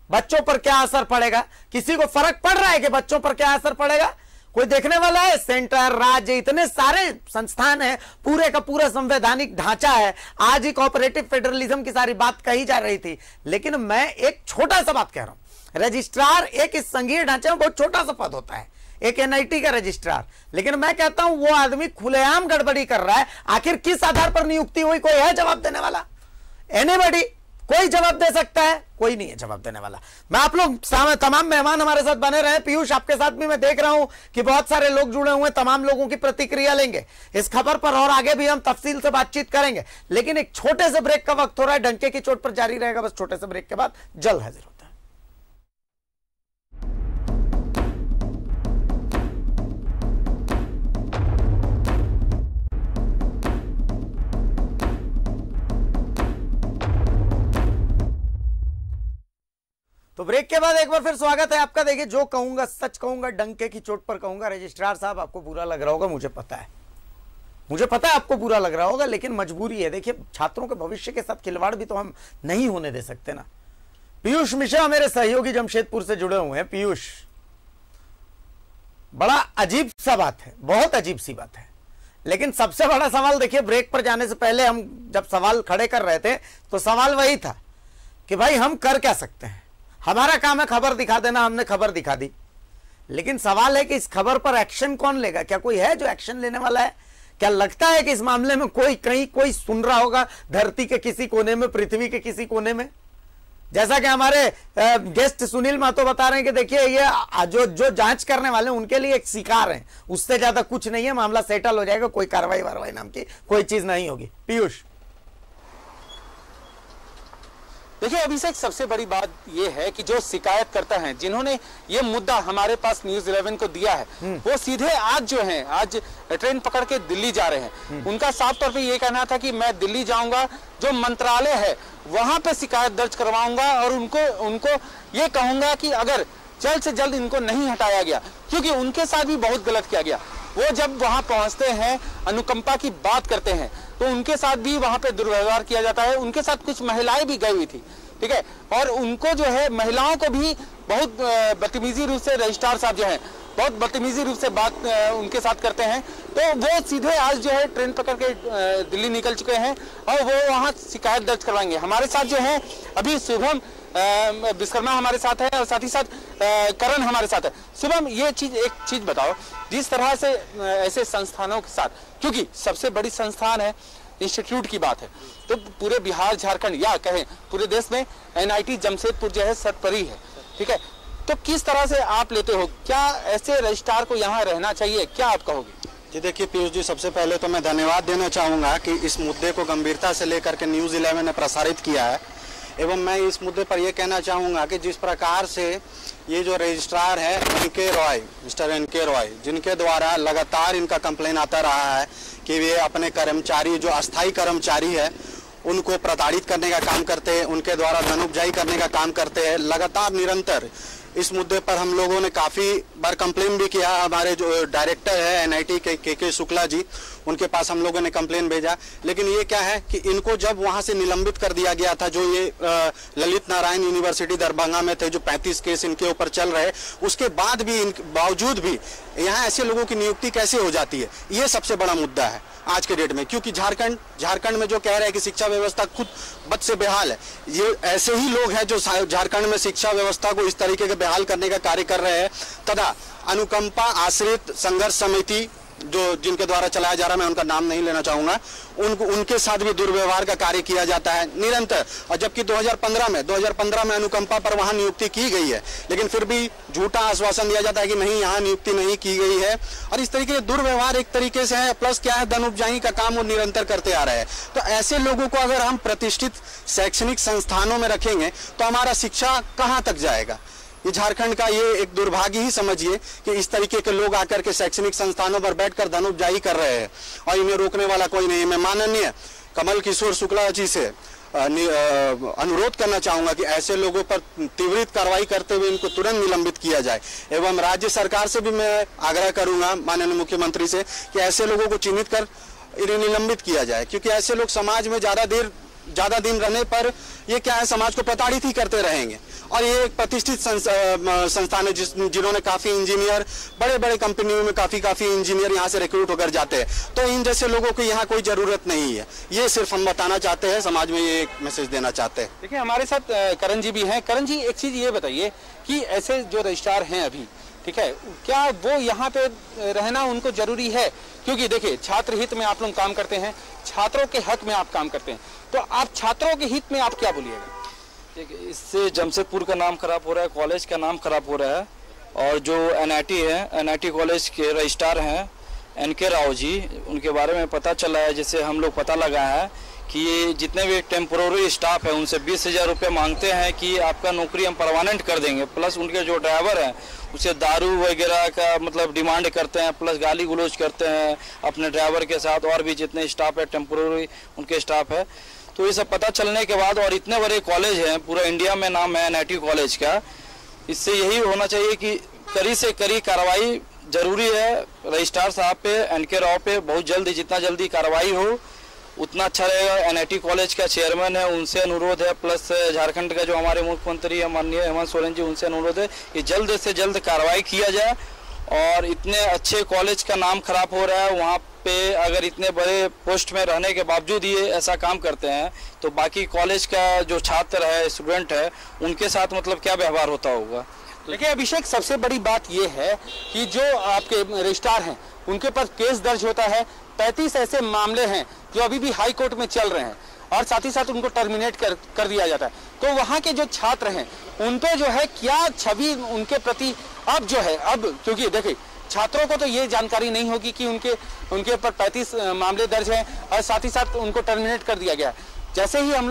बच्चों पर क्या असर पड़ेगा? किसी को फर्क पड़ रहा है कि बच्चों पर क्या असर पड़ेगा? कोई देखने वाला है? सेंटर, राज्य, इतने सारे संस्थान हैं, पूरे का पूरा संवैधानिक ढांचा है। आज ही कोऑपरेटिव फेडरलिज्म की सारी बात कही जा रही थी, लेकिन मैं एक छोटा सा बात कह रहा हूं। रजिस्ट्रार एक इस संघीय ढांचे में बहुत छोटा सा पद होता है, एक एनआईटी का रजिस्ट्रार, लेकिन मैं कहता हूं वो आदमी खुलेआम गड़बड़ी कर रहा है। आखिर किस आधार पर नियुक्ति हुई? कोई है जवाब देने वाला? एनीबॉडी? कोई जवाब दे सकता है? कोई नहीं है जवाब देने वाला। मैं आप लोग तमाम मेहमान हमारे साथ बने रहे। पीयूष, आपके साथ भी मैं देख रहा हूं कि बहुत सारे लोग जुड़े हुए हैं, तमाम लोगों की प्रतिक्रिया लेंगे इस खबर पर और आगे भी हम तफसील से बातचीत करेंगे, लेकिन एक छोटे से ब्रेक का वक्त हो रहा है, डंके की चोट पर जारी रहेगा। बस छोटे से ब्रेक के बाद जल्द हाजिर होता है। तो ब्रेक के बाद एक बार फिर स्वागत है आपका। देखिए, जो कहूंगा सच कहूंगा, डंके की चोट पर कहूंगा। रजिस्ट्रार साहब, आपको बुरा लग रहा होगा, मुझे पता है, मुझे पता है आपको बुरा लग रहा होगा, लेकिन मजबूरी है। देखिए, छात्रों के भविष्य के साथ खिलवाड़ भी तो हम नहीं होने दे सकते ना। पीयूष मिश्रा मेरे सहयोगी जमशेदपुर से जुड़े हुए हैं। पीयूष, बड़ा अजीब सा बात है, बहुत अजीब सी बात है, लेकिन सबसे बड़ा सवाल, देखिए ब्रेक पर जाने से पहले हम जब सवाल खड़े कर रहे थे तो सवाल वही था कि भाई हम कर क्या सकते हैं? हमारा काम है खबर दिखा देना, हमने खबर दिखा दी, लेकिन सवाल है कि इस खबर पर एक्शन कौन लेगा? क्या कोई है जो एक्शन लेने वाला है? क्या लगता है कि इस मामले में कोई सुन रहा होगा धरती के किसी कोने में, पृथ्वी के किसी कोने में? जैसा कि हमारे गेस्ट सुनील महतो बता रहे हैं कि देखिए ये जो जांच करने वाले हैं उनके लिए एक शिकार है, उससे ज्यादा कुछ नहीं है, मामला सेटल हो जाएगा, कोई कार्रवाई वारवाई नाम की कोई चीज नहीं होगी। पीयूष, देखिए अभिषेक, सबसे बड़ी बात यह है कि जो शिकायत करता है, जिन्होंने ये मुद्दा हमारे पास न्यूज़ 11 को दिया है, वो सीधे आज जो हैं, आज ट्रेन पकड़ के दिल्ली जा रहे हैं। उनका साफ तौर पे ये कहना था कि मैं दिल्ली जाऊंगा, जो मंत्रालय है वहां पे शिकायत दर्ज करवाऊंगा और उनको ये कहूंगा कि अगर जल्द से जल्द इनको नहीं हटाया गया, क्योंकि उनके साथ भी बहुत गलत किया गया। वो जब वहां पहुंचते हैं, अनुकंपा की बात करते हैं, तो उनके साथ भी वहां पे दुर्व्यवहार किया जाता है। उनके साथ कुछ महिलाएं भी गई हुई थी, ठीक है, और उनको जो है, महिलाओं को भी बहुत बदतमीजी रूप से रजिस्ट्रार साहब जो है बहुत बदतमीजी रूप से बात उनके साथ करते हैं। तो वो सीधे आज जो है ट्रेन पकड़ के दिल्ली निकल चुके हैं और वो वहाँ शिकायत दर्ज करवाएंगे। हमारे साथ जो है अभी शुभम विश्वकर्मा हमारे साथ है और साथ ही साथ करण हमारे साथ है। शुभम, ये एक चीज बताओ, जिस तरह से ऐसे संस्थानों के साथ, क्योंकि सबसे बड़ी संस्थान है, इंस्टीट्यूट की बात है, तो पूरे बिहार झारखंड या कहें पूरे देश में NIT जमशेदपुर जो है सर्वोपरि है, ठीक है, तो किस तरह से आप लेते हो? क्या ऐसे रजिस्ट्रार को यहाँ रहना चाहिए, क्या आप कहोगे? जी देखिए पीयूष जी, सबसे पहले तो मैं धन्यवाद देना चाहूँगा कि इस मुद्दे को गंभीरता से लेकर के न्यूज़ 11 ने प्रसारित किया है। एवं मैं इस मुद्दे पर यह कहना चाहूँगा कि जिस प्रकार से ये जो रजिस्ट्रार है मिस्टर NK रॉय, जिनके द्वारा लगातार इनका कंप्लेन आता रहा है कि वे अपने कर्मचारी जो अस्थायी कर्मचारी है उनको प्रताड़ित करने का काम करते हैं, उनके द्वारा धनउपजाई करने का काम करते हैं, लगातार निरंतर इस मुद्दे पर हम लोगों ने काफ़ी बार कंप्लेन भी किया। हमारे जो डायरेक्टर है NIT के शुक्ला जी, उनके पास हम लोगों ने कंप्लेन भेजा, लेकिन ये क्या है कि इनको जब वहाँ से निलंबित कर दिया गया था, जो ये ललित नारायण यूनिवर्सिटी दरभंगा में थे, जो 35 केस इनके ऊपर चल रहे, उसके बाद भी बावजूद भी यहाँ ऐसे लोगों की नियुक्ति कैसे हो जाती है, ये सबसे बड़ा मुद्दा है आज के डेट में। क्योंकि झारखंड में जो कह रहे हैं कि शिक्षा व्यवस्था खुद बद से बेहाल है, ये ऐसे ही लोग हैं जो झारखंड में शिक्षा व्यवस्था को इस तरीके के बेहाल करने का कार्य कर रहे हैं। तथा अनुकंपा आश्रित संघर्ष समिति जो जिनके द्वारा चलाया जा रहा है, मैं उनका नाम नहीं लेना चाहूंगा, उनके साथ भी दुर्व्यवहार का कार्य किया जाता है निरंतर। और जबकि 2015 में अनुकंपा पर वहां नियुक्ति की गई है, लेकिन फिर भी झूठा आश्वासन दिया जाता है कि नहीं, यहाँ नियुक्ति नहीं की गई है। और इस तरीके के दुर्व्यवहार एक तरीके से है, प्लस क्या है, धन उपजाई का काम वो निरंतर करते आ रहे हैं। तो ऐसे लोगों को अगर हम प्रतिष्ठित शैक्षणिक संस्थानों में रखेंगे तो हमारा शिक्षा कहाँ तक जाएगा? ये झारखंड का ये एक दुर्भाग्य ही समझिए कि इस तरीके के लोग आकर के शैक्षणिक संस्थानों पर बैठकर धनउपजाई कर रहे हैं और इन्हें रोकने वाला कोई नहीं। मैं माननीय कमल किशोर शुक्ला जी से अनुरोध करना चाहूंगा कि ऐसे लोगों पर त्वरित कार्रवाई करते हुए इनको तुरंत निलंबित किया जाए। एवं राज्य सरकार से भी मैं आग्रह करूंगा, माननीय मुख्यमंत्री से, कि ऐसे लोगों को चिन्हित कर इन्हें निलंबित किया जाए। क्योंकि ऐसे लोग समाज में ज्यादा दिन रहने पर ये क्या है, समाज को प्रताड़ित ही करते रहेंगे। और ये एक प्रतिष्ठित संस्थान है जिन्होंने काफी इंजीनियर, बड़े बड़े कंपनियों में काफी इंजीनियर यहाँ से रिक्रूट होकर जाते हैं। तो इन जैसे लोगों की यहाँ कोई जरूरत नहीं है। ये सिर्फ हम बताना चाहते हैं, समाज में ये एक मैसेज देना चाहते हैं। देखिए हमारे साथ करण जी भी हैं। करण जी, एक चीज ये बताइए कि ऐसे जो रजिस्ट्रार हैं अभी, ठीक है, क्या वो यहाँ पे रहना उनको जरूरी है? क्योंकि देखिए छात्र हित में आप लोग काम करते हैं, छात्रों के हक में आप काम करते हैं, तो आप छात्रों के हित में आप क्या बोलिएगा? देखिए इससे जमशेदपुर का नाम खराब हो रहा है, कॉलेज का नाम खराब हो रहा है। और जो NIT है, NIT कॉलेज के रजिस्ट्रार हैं NK राव जी, उनके बारे में पता चला है, जैसे हम लोग पता लगा है कि ये जितने भी टेम्पोररी स्टाफ है उनसे 20,000 रुपये मांगते हैं कि आपका नौकरी हम परमानेंट कर देंगे। प्लस उनके जो ड्राइवर हैं उसे दारू वगैरह का मतलब डिमांड करते हैं, प्लस गाली गलौज करते हैं अपने ड्राइवर के साथ, और भी जितने स्टाफ है टेम्पोररी उनके स्टाफ है। तो ये सब पता चलने के बाद, और इतने बड़े कॉलेज हैं, पूरा इंडिया में नाम है NIT कॉलेज का, इससे यही होना चाहिए कि कड़ी से कड़ी कार्रवाई जरूरी है रजिस्ट्रार साहब पे, NK राव पे। बहुत जल्दी, जितना जल्दी कार्रवाई हो उतना अच्छा रहेगा। NIT कॉलेज का चेयरमैन है, उनसे अनुरोध है, प्लस झारखंड का जो हमारे मुख्यमंत्री है माननीय हेमंत सोरेन जी, उनसे अनुरोध है कि जल्द से जल्द कार्रवाई किया जाए। और इतने अच्छे कॉलेज का नाम खराब हो रहा है, वहाँ पे अगर इतने बड़े पोस्ट में रहने के बावजूद ये ऐसा काम करते हैं, तो बाकी कॉलेज का जो छात्र है, स्टूडेंट है, उनके साथ मतलब क्या व्यवहार होता होगा? देखिए अभिषेक, सबसे बड़ी बात ये है कि जो आपके रजिस्ट्रार हैं उनके पर केस दर्ज होता है। 35 ऐसे मामले हैं जो अभी भी हाई कोर्ट में चल रहे हैं, और साथ ही साथ उनको टर्मिनेट कर दिया जाता है। तो वहाँ के जो छात्र हैं उन पे जो है क्या छवि उनके प्रति अब जो है, अब क्योंकि देखिए छात्रों को तो ये जानकारी नहीं होगी कि उनके ऊपर 35 मामले दर्ज हैं और साथ ही साथ उनको टर्मिनेट कर दिया गया। जैसे ही हम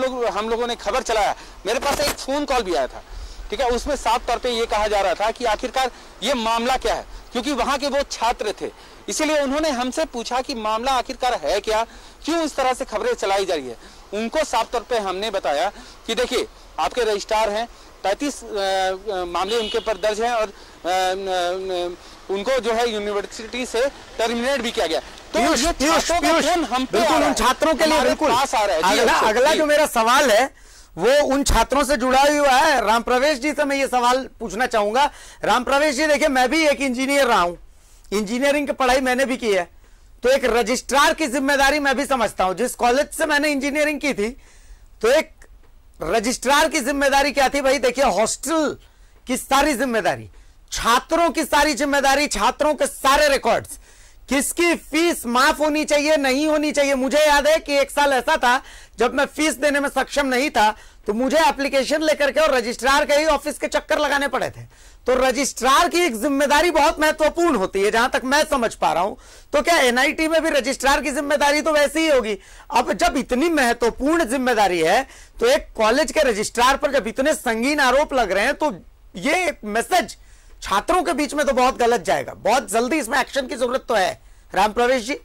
लोगों ने खबर चलाया, मेरे पास एक फोन कॉल भी आया था, ठीक है, उसमें साफ तौर पे ये कहा जा रहा था कि आखिरकार ये मामला क्या है, क्योंकि वहां के वो छात्र थे, इसीलिए उन्होंने हमसे पूछा कि मामला आखिरकार है क्या, क्यों इस तरह से खबरें चलाई जा रही है। उनको साफ तौर पे हमने बताया कि देखिए आपके रजिस्ट्रार हैं, 35 मामले उनके ऊपर दर्ज हैं, और उनको जो है यूनिवर्सिटी से टर्मिनेट भी किया गया। तो हम बिल्कुल उन छात्रों के लिए बिल्कुल पास आ रहा है। अगला जो मेरा सवाल है वो उन छात्रों से जुड़ा हुआ है। राम प्रवेश जी से मैं ये सवाल पूछना चाहूंगा। राम प्रवेश जी, देखिए मैं भी एक इंजीनियर रहा हूं, इंजीनियरिंग की पढ़ाई मैंने भी की है, तो एक रजिस्ट्रार की जिम्मेदारी मैं भी समझता हूं। जिस कॉलेज से मैंने इंजीनियरिंग की थी, तो एक रजिस्ट्रार की जिम्मेदारी क्या थी भाई? देखिए, हॉस्टल की सारी जिम्मेदारी, छात्रों की सारी जिम्मेदारी, छात्रों के सारे रिकॉर्ड्स, किसकी फीस माफ होनी चाहिए नहीं होनी चाहिए। मुझे याद है कि एक साल ऐसा था जब मैं फीस देने में सक्षम नहीं था, तो मुझे एप्लीकेशन लेकर के और रजिस्ट्रार के ही ऑफिस के चक्कर लगाने पड़े थे। तो रजिस्ट्रार की एक जिम्मेदारी बहुत महत्वपूर्ण होती है, जहां तक मैं समझ पा रहा हूं। तो क्या एनआईटी में भी रजिस्ट्रार की जिम्मेदारी तो वैसी ही होगी? अब जब इतनी महत्वपूर्ण जिम्मेदारी है, तो एक कॉलेज के रजिस्ट्रार पर जब इतने संगीन आरोप लग रहे हैं, तो ये मैसेज छात्रों के बीच में तो बहुत गलत जाएगा। बहुत जल्दी इसमें एक्शन की जरूरत तो है। राम प्रवेश जी।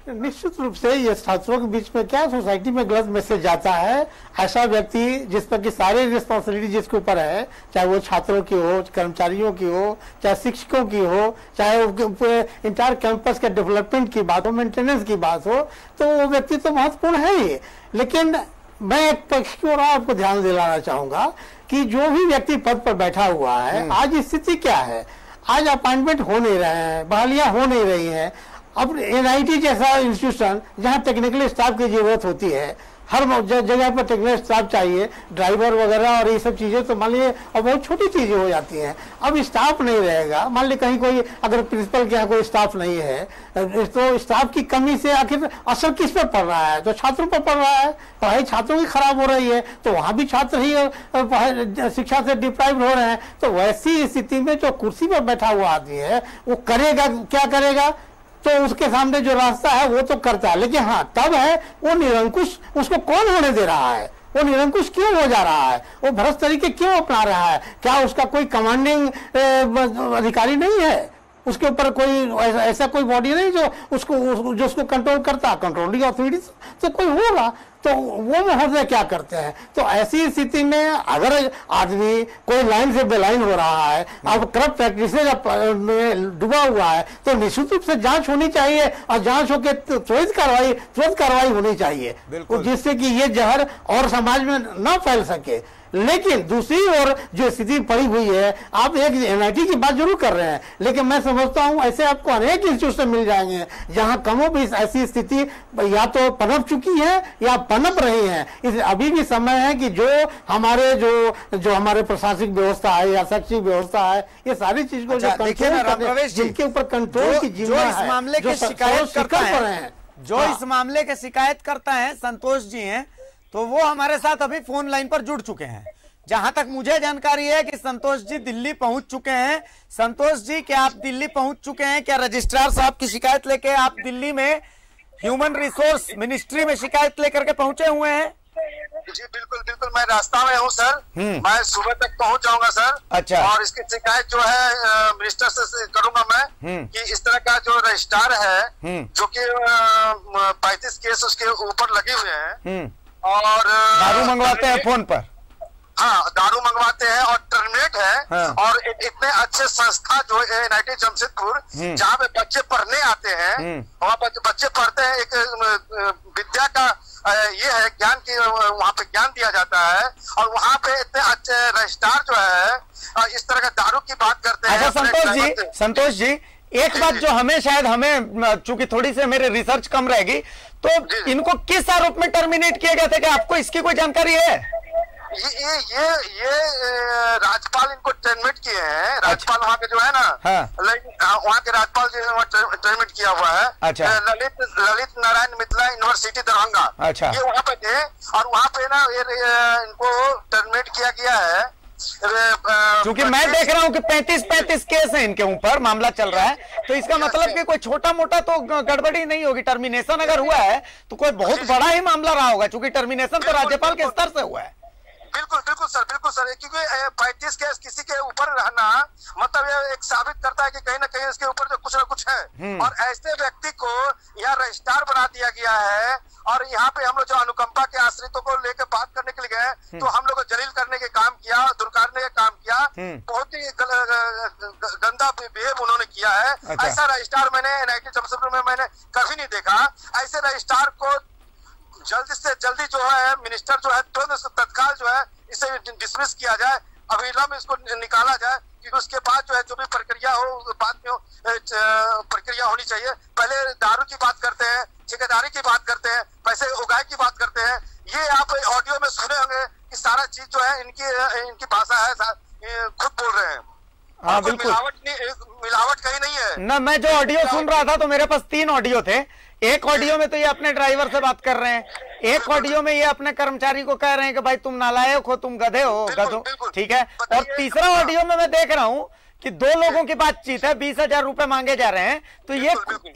निश्चित रूप से ये छात्रों के बीच में क्या सोसाइटी में गलत मैसेज जाता है। ऐसा व्यक्ति जिस पर की सारी रिस्पॉन्सिबिलिटी जिसके ऊपर है, चाहे वो छात्रों की हो, कर्मचारियों की हो, चाहे शिक्षकों की हो, चाहे इंटायर कैंपस के डेवलपमेंट की बात हो, मेंटेनेंस की बात हो, तो वो व्यक्ति तो महत्वपूर्ण है ही। लेकिन मैं एक पक्ष की ओर आपको ध्यान दिलाना चाहूंगा कि जो भी व्यक्ति पद पर बैठा हुआ है, आज स्थिति क्या है? आज अपॉइंटमेंट हो नहीं रहे हैं, बहालियां हो नहीं रही हैं। अब एनआईटी जैसा इंस्टीट्यूशन जहां टेक्निकल स्टाफ की जरूरत होती है, हर जगह पर टेक्निकल स्टाफ चाहिए, ड्राइवर वगैरह और ये सब चीजें, तो मान लीजिए और बहुत छोटी चीजें हो जाती हैं। अब स्टाफ नहीं रहेगा, मान लीजिए कहीं कोई अगर प्रिंसिपल के यहाँ कोई स्टाफ नहीं है, तो स्टाफ की कमी से आखिर असर किस पर पड़ रहा है? तो छात्रों पर पड़ रहा है। पढ़ाई छात्रों की खराब हो रही है, तो वहां भी छात्र ही शिक्षा से डिप्राइव हो रहे हैं। तो वैसी स्थिति में जो कुर्सी पर बैठा हुआ आदमी है, वो करेगा क्या करेगा? तो उसके सामने जो रास्ता है वो तो करता है, लेकिन हाँ तब है वो निरंकुश, उसको कौन होने दे रहा है? वो निरंकुश क्यों हो जा रहा है? वो भ्रष्ट तरीके क्यों अपना रहा है? क्या उसका कोई कमांडिंग अधिकारी नहीं है? उसके ऊपर कोई ऐसा कोई बॉडी नहीं जो उसको कंट्रोल करता? कंट्रोलिंग अथॉरिटी तो कोई होगा। तो वो महोदय क्या करते हैं? तो ऐसी स्थिति में अगर आदमी कोई लाइन से बेलाइन हो रहा है, अब करप्ट प्रैक्टिस में डूबा हुआ है, तो निश्चित रूप से जांच होनी चाहिए और जांच होकर तुरंत कार्रवाई होनी चाहिए, जिससे कि ये जहर और समाज में न फैल सके। लेकिन दूसरी ओर जो स्थिति पड़ी हुई है, आप एक एनआईटी की बात जरूर कर रहे हैं, लेकिन मैं समझता हूं ऐसे आपको अनेक इंस्टीट्यूशन मिल जाएंगे जहां कमोबेश ऐसी स्थिति या तो पनप चुकी है या पनप रही है। इस अभी भी समय है कि जो हमारे प्रशासनिक व्यवस्था है या शैक्षिक व्यवस्था है, ये सारी चीज को जिनके ऊपर कंट्रोल की जिम्मा है, इस मामले के शिकायत करता है, जो इस मामले के शिकायत करता है संतोष जी हैं, तो वो हमारे साथ अभी फोन लाइन पर जुड़ चुके हैं। जहां तक मुझे जानकारी है कि संतोष जी दिल्ली पहुंच चुके हैं। संतोष जी, क्या आप दिल्ली पहुंच चुके हैं? क्या रजिस्ट्रार साहब की शिकायत लेके आप दिल्ली में ह्यूमन रिसोर्स मिनिस्ट्री में शिकायत लेकर के पहुंचे हुए हैं? जी बिल्कुल बिल्कुल, मैं रास्ता में हूँ सर। मैं सुबह तक पहुंच जाऊंगा सर। अच्छा। और इसकी शिकायत जो है मिनिस्टर से करूंगा मैं कि इस तरह का जो रजिस्ट्रार है जो कि 35 केस उसके ऊपर लगे हुए हैं और दारू मंगवाते हैं फोन पर। हाँ, दारू मंगवाते हैं और टर्मिनेट है। हाँ। और इतने अच्छे संस्था जो है एनआईटी जमशेदपुर, जहाँ पे बच्चे पढ़ने आते हैं, वहाँ बच्चे पढ़ते हैं, एक विद्या का ये है ज्ञान की, वहाँ पे ज्ञान दिया जाता है। और वहाँ पे इतने अच्छे रजिस्ट्रार जो है इस तरह का दारू की बात करते हैं। संतोष जी, एक बात जो हमें चूंकि थोड़ी सी मेरे रिसर्च कम रहेगी, तो इनको किस आरोप में टर्मिनेट किया गया था? क्या आपको इसकी कोई जानकारी है? ये राज्यपाल इनको टर्मिनेट किए हैं। राज्यपाल वहाँ के जो है ना, वहाँ के राज्यपाल जी ने टर्मिनेट किया हुआ है। अच्छा। ललित नारायण मिथिला यूनिवर्सिटी दरभंगा। अच्छा। ये वहाँ पे थे और वहाँ पे ना इनको टर्मिनेट किया गया है। क्योंकि मैं देख रहा हूं कि 35 केस है इनके ऊपर, मामला चल रहा है, तो इसका मतलब कि कोई छोटा मोटा तो गड़बड़ी नहीं होगी। टर्मिनेशन अगर हुआ है तो कोई बहुत बड़ा ही मामला रहा होगा, क्योंकि टर्मिनेशन तो राज्यपाल के स्तर से हुआ है। बिल्कुल बिल्कुल सर, बिल्कुल सर, क्योंकि 35 केस किसी के ऊपर रहना मतलब ये एक साबित करता है कि कहीं ना कहीं इसके ऊपर जो कुछ ना कुछ है। और ऐसे व्यक्ति को यहाँ रजिस्ट्रार बना दिया गया है। और यहाँ पे हम लोग जो अनुकंपा के आश्रितों को लेकर बात करने के लिए गए, तो हम लोग को जलील करने के काम किया, दुर्कारने का काम किया। बहुत ही गंदा बिहेव उन्होंने किया है। अच्छा। ऐसा रजिस्ट्रार मैंने एनआईटी जमशेदपुर में मैंने कभी नहीं देखा। ऐसे रजिस्ट्रार को जल्दी से जल्दी जो है मिनिस्टर जो है तुरंत तत्काल जो है इसे डिसमिस किया जाए, अविलंब इसको निकाला जाए, क्योंकि उसके बाद जो है जो भी प्रक्रिया हो बाद में प्रक्रिया होनी चाहिए। पहले दारू की बात करते हैं, ठेकेदारी की बात करते हैं, पैसे उगाए की बात करते हैं। ये आप ऑडियो में सुने होंगे कि सारा चीज जो है इनकी भाषा है, खुद बोल रहे हैं। हाँ बिल्कुल, मिलावट कहीं नहीं है ना। मैं जो ऑडियो सुन रहा था तो मेरे पास 3 ऑडियो थे। एक ऑडियो में तो ये अपने ड्राइवर से बात कर रहे हैं, एक ऑडियो में ये अपने कर्मचारी को कह रहे हैं कि भाई तुम नालायक हो, तुम गधे हो, गधो, ठीक है। और तीसरा ऑडियो में मैं देख रहा हूँ कि 2 लोगों की बातचीत है, 20,000 रुपए मांगे जा रहे हैं। तो ये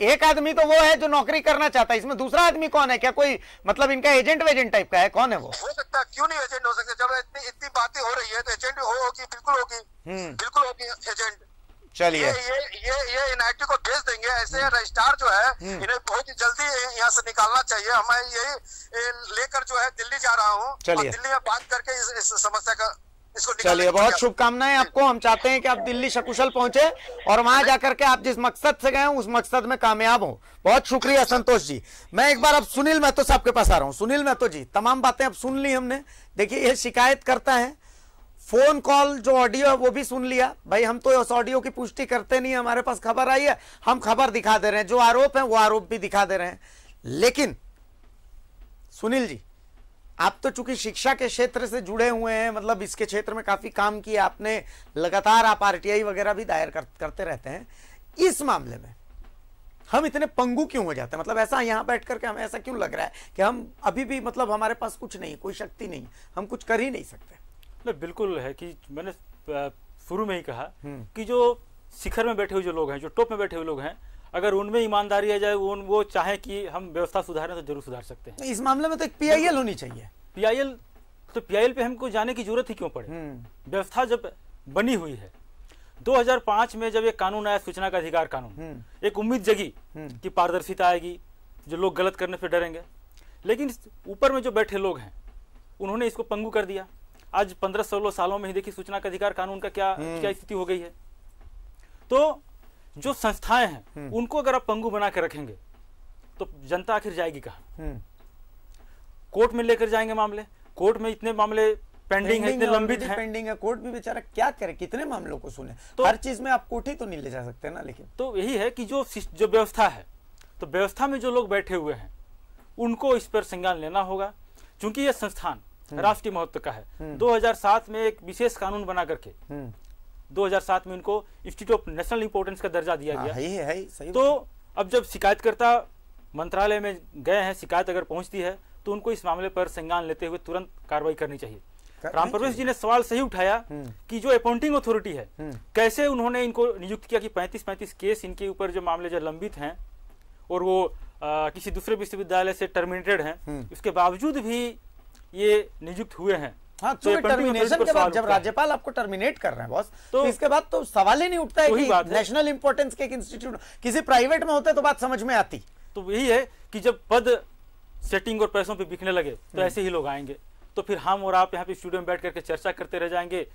एक आदमी तो वो है जो नौकरी करना चाहता है, इसमें दूसरा आदमी कौन है? क्या कोई मतलब इनका एजेंट वेजेंट टाइप का है? कौन है वो? हो सकता है, क्यों नहीं एजेंट हो सकते? जब इतनी बातें हो रही है तो एजेंट होगी, बिल्कुल होगी, बिल्कुल होगी एजेंट। चलिए ये एनआईटी को भेज देंगे। ऐसे रजिस्ट्रार जो है इन्हें बहुत ही जल्दी यहाँ से निकालना चाहिए। मैं यही लेकर जो है दिल्ली जा रहा हूँ, दिल्ली में बात करके इस समस्या का चलिए बहुत शुभकामनाएं आपको। हम चाहते हैं कि आप दिल्ली सकुशल पहुंचे और वहां जाकर के आप जिस मकसद से गए उस मकसद में कामयाब हो। बहुत शुक्रिया संतोष जी। मैं एक बार अब सुनील महतो साहब के पास आ रहा हूं। सुनील महतो जी, तमाम बातें अब सुन ली हमने। देखिए ये शिकायत करता है, फोन कॉल जो ऑडियो है वो भी सुन लिया। भाई हम तो उस ऑडियो की पुष्टि करते नहीं, हमारे पास खबर आई है, हम खबर दिखा दे रहे हैं, जो आरोप है वो आरोप भी दिखा दे रहे हैं। लेकिन सुनील जी, आप तो चूंकि शिक्षा के क्षेत्र से जुड़े हुए हैं, मतलब इसके क्षेत्र में काफी काम किया आपने, लगातार आप आरटीआई वगैरह भी दायर करते रहते हैं। इस मामले में हम इतने पंगु क्यों हो जाते हैं? मतलब ऐसा यहां बैठ करके हमें ऐसा क्यों लग रहा है कि हम अभी भी मतलब हमारे पास कुछ नहीं, कोई शक्ति नहीं, हम कुछ कर ही नहीं सकते? बिल्कुल है कि मैंने शुरू में ही कहा कि जो शिखर में बैठे हुए जो लोग हैं, जो टॉप में बैठे हुए लोग हैं, अगर उनमें ईमानदारी आ जाए, वो चाहे कि हम व्यवस्था सुधारें तो जरूर सुधार सकते हैं। इस मामले में तो एक पीआईएल होनी चाहिए। पीआईएल पे हमको जाने की जरूरत ही क्यों पड़े? व्यवस्था जब बनी हुई है, 2005 में जब एक कानून आया, सूचना का अधिकार कानून, एक उम्मीद जगी कि पारदर्शिता आएगी, जो लोग गलत करने से डरेंगे। लेकिन ऊपर में जो बैठे लोग हैं उन्होंने इसको पंगु कर दिया। आज 15-16 सालों में ही देखिए सूचना का अधिकार कानून का क्या स्थिति हो गई है। तो जो संस्थाएं हैं उनको अगर आप पंगु बना के रखेंगे तो जनता आखिर जाएगी कहां? कोर्ट में लेकर जाएंगे मामले, कोर्ट में इतने मामले पेंडिंग है, इतने लंबित हैं, पेंडिंग है, कोर्ट भी बेचारा क्या करे, कितने मामलों को सुने। तो हर चीज में आप कोर्ट ही तो नहीं ले जा सकते ना। लेकिन तो यही है कि जो व्यवस्था है, तो व्यवस्था में जो लोग बैठे हुए हैं उनको इस पर संज्ञान लेना होगा। क्योंकि यह संस्थान राष्ट्रीय महत्व का है। 2007 में एक विशेष कानून बना करके 2007 में इनको इंस्टीट्यूट ऑफ नेशनल इंपोर्टेंस का दर्जा दिया गया। है, सही। तो अब जब शिकायतकर्ता मंत्रालय में गए हैं, शिकायत अगर पहुंचती है तो उनको इस मामले पर संज्ञान लेते हुए तुरंत कार्रवाई करनी चाहिए। राम प्रवेश जी ने सवाल सही उठाया कि जो अपॉइंटिंग अथॉरिटी है, कैसे उन्होंने इनको नियुक्त किया कि 35 केस इनके ऊपर जो मामले जो लंबित हैं और वो किसी दूसरे विश्वविद्यालय से टर्मिनेटेड हैं, उसके बावजूद भी ये नियुक्त हुए हैं। हाँ, तो टर्मिनेशन के बाद जब राज्यपाल आपको टर्मिनेट कर रहे हैं बॉस, तो इसके बाद तो सवाल ही नहीं उठता है कि नेशनल इंपोर्टेंस के एक इंस्टीट्यूट किसी प्राइवेट में होते तो बात समझ में आती। तो यही है कि जब पद सेटिंग और पैसों पे बिकने लगे तो ऐसे ही लोग आएंगे। तो फिर हम और आप यहाँ पे स्टूडियो में बैठ करके चर्चा करते रह जाएंगे,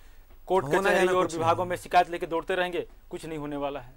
कोर्ट कचहरी और विभागों में शिकायत लेके दौड़ते रहेंगे, कुछ नहीं होने वाला है।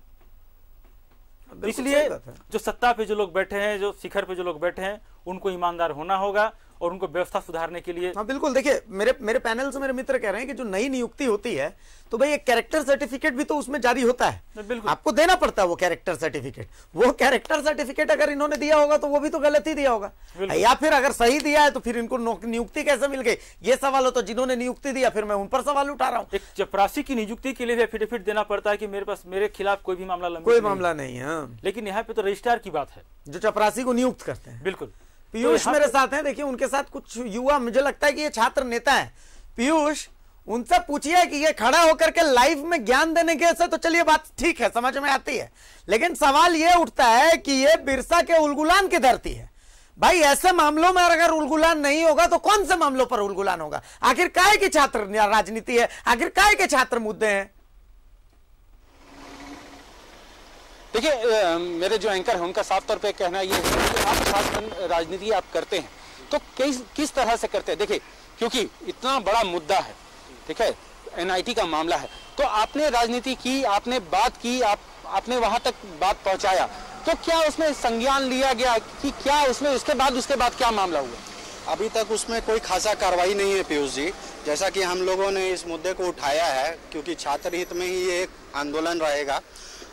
इसलिए जो सत्ता पे जो लोग बैठे हैं, जो शिखर पे जो लोग बैठे हैं, उनको ईमानदार होना होगा और उनको व्यवस्था सुधारने के लिए। हाँ बिल्कुल। देखिए मेरे पैनल से मेरे मित्र कह रहे हैं कि जो नई नियुक्ति होती है तो भाई एक कैरेक्टर सर्टिफिकेट भी तो उसमें जारी होता है, आपको देना पड़ता है वो कैरेक्टर सर्टिफिकेट। वो कैरेक्टर सर्टिफिकेट अगर इन्होंने दिया होगा तो वो भी तो गलत ही दिया होगा, या फिर अगर सही दिया है तो फिर इनको नियुक्ति कैसे मिल गई, ये सवाल हो। तो जिन्होंने नियुक्ति दिया फिर मैं उन पर सवाल उठा रहा हूँ। एक चपरासी की नियुक्ति के लिए एफिडेविट देना पड़ता है कि मेरे पास मेरे खिलाफ कोई भी मामला कोई मामला नहीं है, लेकिन यहाँ पे तो रजिस्ट्रार की बात है जो चपरासी को नियुक्त करते हैं। बिल्कुल। पीयूष मेरे साथ हैं, देखिए उनके साथ कुछ युवा, मुझे लगता है कि ये छात्र नेता है। पीयूष, उनसे पूछिए कि ये खड़ा होकर के लाइव में ज्ञान देने के से तो चलिए बात ठीक है, समझ में आती है, लेकिन सवाल ये उठता है कि ये बिरसा के उलगुलान की धरती है। भाई ऐसे मामलों में अगर उलगुलान नहीं होगा तो कौन से मामलों पर उलगुलान होगा? आखिर काय की छात्र राजनीति है, आखिर काय के छात्र मुद्दे हैं? देखिए मेरे जो एंकर हैं उनका साफ तौर पे कहना ये है कि आप छात्र राजनीति आप करते हैं तो किस तरह से करते हैं। देखिए क्योंकि इतना बड़ा मुद्दा है, ठीक है, एनआईटी का मामला है, तो आपने राजनीति की, आपने बात की, आपने वहां तक बात पहुंचाया, तो क्या उसमें संज्ञान लिया गया कि क्या उसमें उसके बाद क्या मामला हुआ? अभी तक उसमें कोई खासा कार्रवाई नहीं है पीयूष जी। जैसा कि हम लोगों ने इस मुद्दे को उठाया है क्योंकि छात्र हित में ही ये एक आंदोलन रहेगा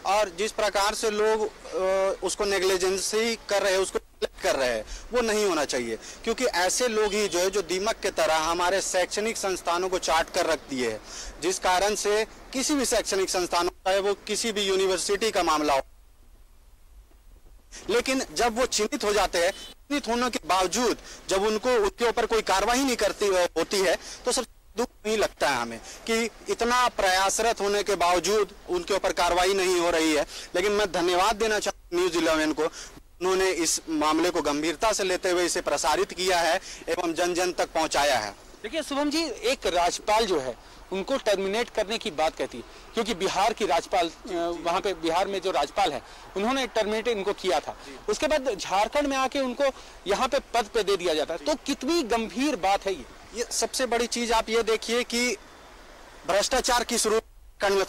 और जिस प्रकार से लोग उसको नेग्लिजेंसी कर रहे हैं, उसको कर रहे हैं, वो नहीं होना चाहिए। क्योंकि ऐसे लोग ही जो है, जो दीमक के तरह हमारे शैक्षणिक संस्थानों को चाट कर रख दिए है, जिस कारण से किसी भी शैक्षणिक संस्थानों, चाहे वो किसी भी यूनिवर्सिटी का मामला हो, लेकिन जब वो चिन्हित हो जाते हैं, चिन्हित होने के बावजूद जब उनके ऊपर कोई कार्रवाई नहीं होती है, तो सब दुख नहीं लगता है हमें कि इतना प्रयासरत होने के बावजूद उनके ऊपर कार्रवाई नहीं हो रही है। लेकिन मैं धन्यवाद देना चाहता हूं न्यूज़ 11 को, उन्होंने इस मामले को गंभीरता से लेते हुए इसे प्रसारित किया है एवं जन जन तक पहुंचाया है। देखिए शुभम जी, एक राज्यपाल जो है उनको टर्मिनेट करने की बात कहती, क्योंकि बिहार की राज्यपाल, वहां पे बिहार में जो राज्यपाल है उन्होंने टर्मिनेट इनको किया था, उसके बाद झारखंड में आके उनको यहाँ पे पद पे दे दिया जाता है, तो कितनी गंभीर बात है ये सबसे बड़ी चीज आप ये देखिए कि भ्रष्टाचार की शुरुआत में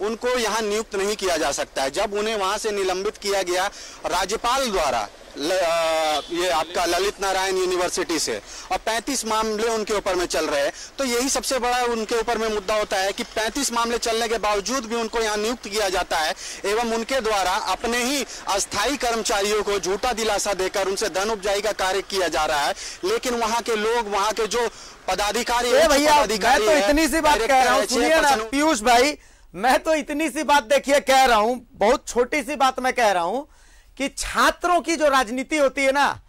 उनको यहाँ नियुक्त नहीं किया जा सकता है। जब उन्हें वहां से निलंबित किया गया राज्यपाल द्वारा, ये आपका ललित नारायण यूनिवर्सिटी से, और 35 मामले उनके ऊपर में चल रहे हैं, तो यही सबसे बड़ा उनके ऊपर में मुद्दा होता है कि 35 मामले चलने के बावजूद भी उनको यहाँ नियुक्त किया जाता है एवं उनके द्वारा अपने ही अस्थायी कर्मचारियों को झूठा दिलासा देकर उनसे धन उपजाई का कार्य किया जा रहा है। लेकिन वहाँ के लोग, वहाँ के जो पदाधिकारी, भैया मैं तो इतनी सी बात कह रहा हूँ, सुनिए ना पीयूष भाई, मैं तो इतनी सी बात देखिए कह रहा हूं, बहुत छोटी सी बात मैं कह रहा हूं कि छात्रों की जो राजनीति होती है ना,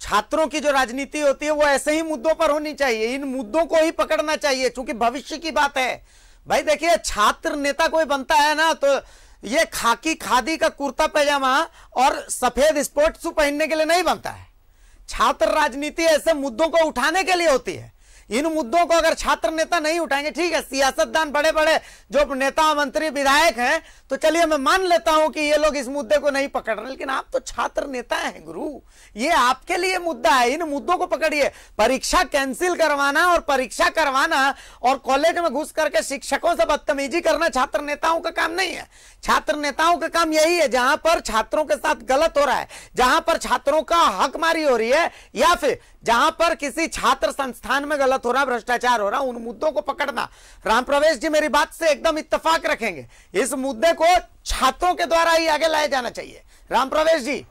छात्रों की जो राजनीति होती है वो ऐसे ही मुद्दों पर होनी चाहिए, इन मुद्दों को ही पकड़ना चाहिए, क्योंकि भविष्य की बात है भाई। देखिए छात्र नेता कोई बनता है ना, तो ये खाकी खादी का कुर्ता पैजामा और सफेद स्पोर्ट्स शू पहनने के लिए नहीं बनता है। छात्र राजनीति ऐसे मुद्दों को उठाने के लिए होती है। इन मुद्दों को अगर छात्र नेता नहीं उठाएंगे, ठीक है सियासतदान बड़े बड़े जो नेता मंत्री विधायक हैं तो चलिए मैं मान लेता हूं कि ये लोग इस मुद्दे को नहीं पकड़ रहे, लेकिन आप तो छात्र नेता हैं गुरु, ये आपके लिए मुद्दा है, इन मुद्दों को पकड़िए। परीक्षा कैंसिल करवाना और परीक्षा करवाना और कॉलेज में घुस करके शिक्षकों से बदतमीजी करना छात्र नेताओं का काम नहीं है। छात्र नेताओं का काम यही है, जहां पर छात्रों के साथ गलत हो रहा है, जहां पर छात्रों का हकमारी हो रही है, या फिर जहां पर किसी छात्र संस्थान में गलत हो रहा, भ्रष्टाचार हो रहा, उन मुद्दों को पकड़ना। राम प्रवेश जी मेरी बात से एकदम इत्तेफाक रखेंगे, इस मुद्दे को छात्रों के द्वारा ही आगे लाया जाना चाहिए। राम प्रवेश जी।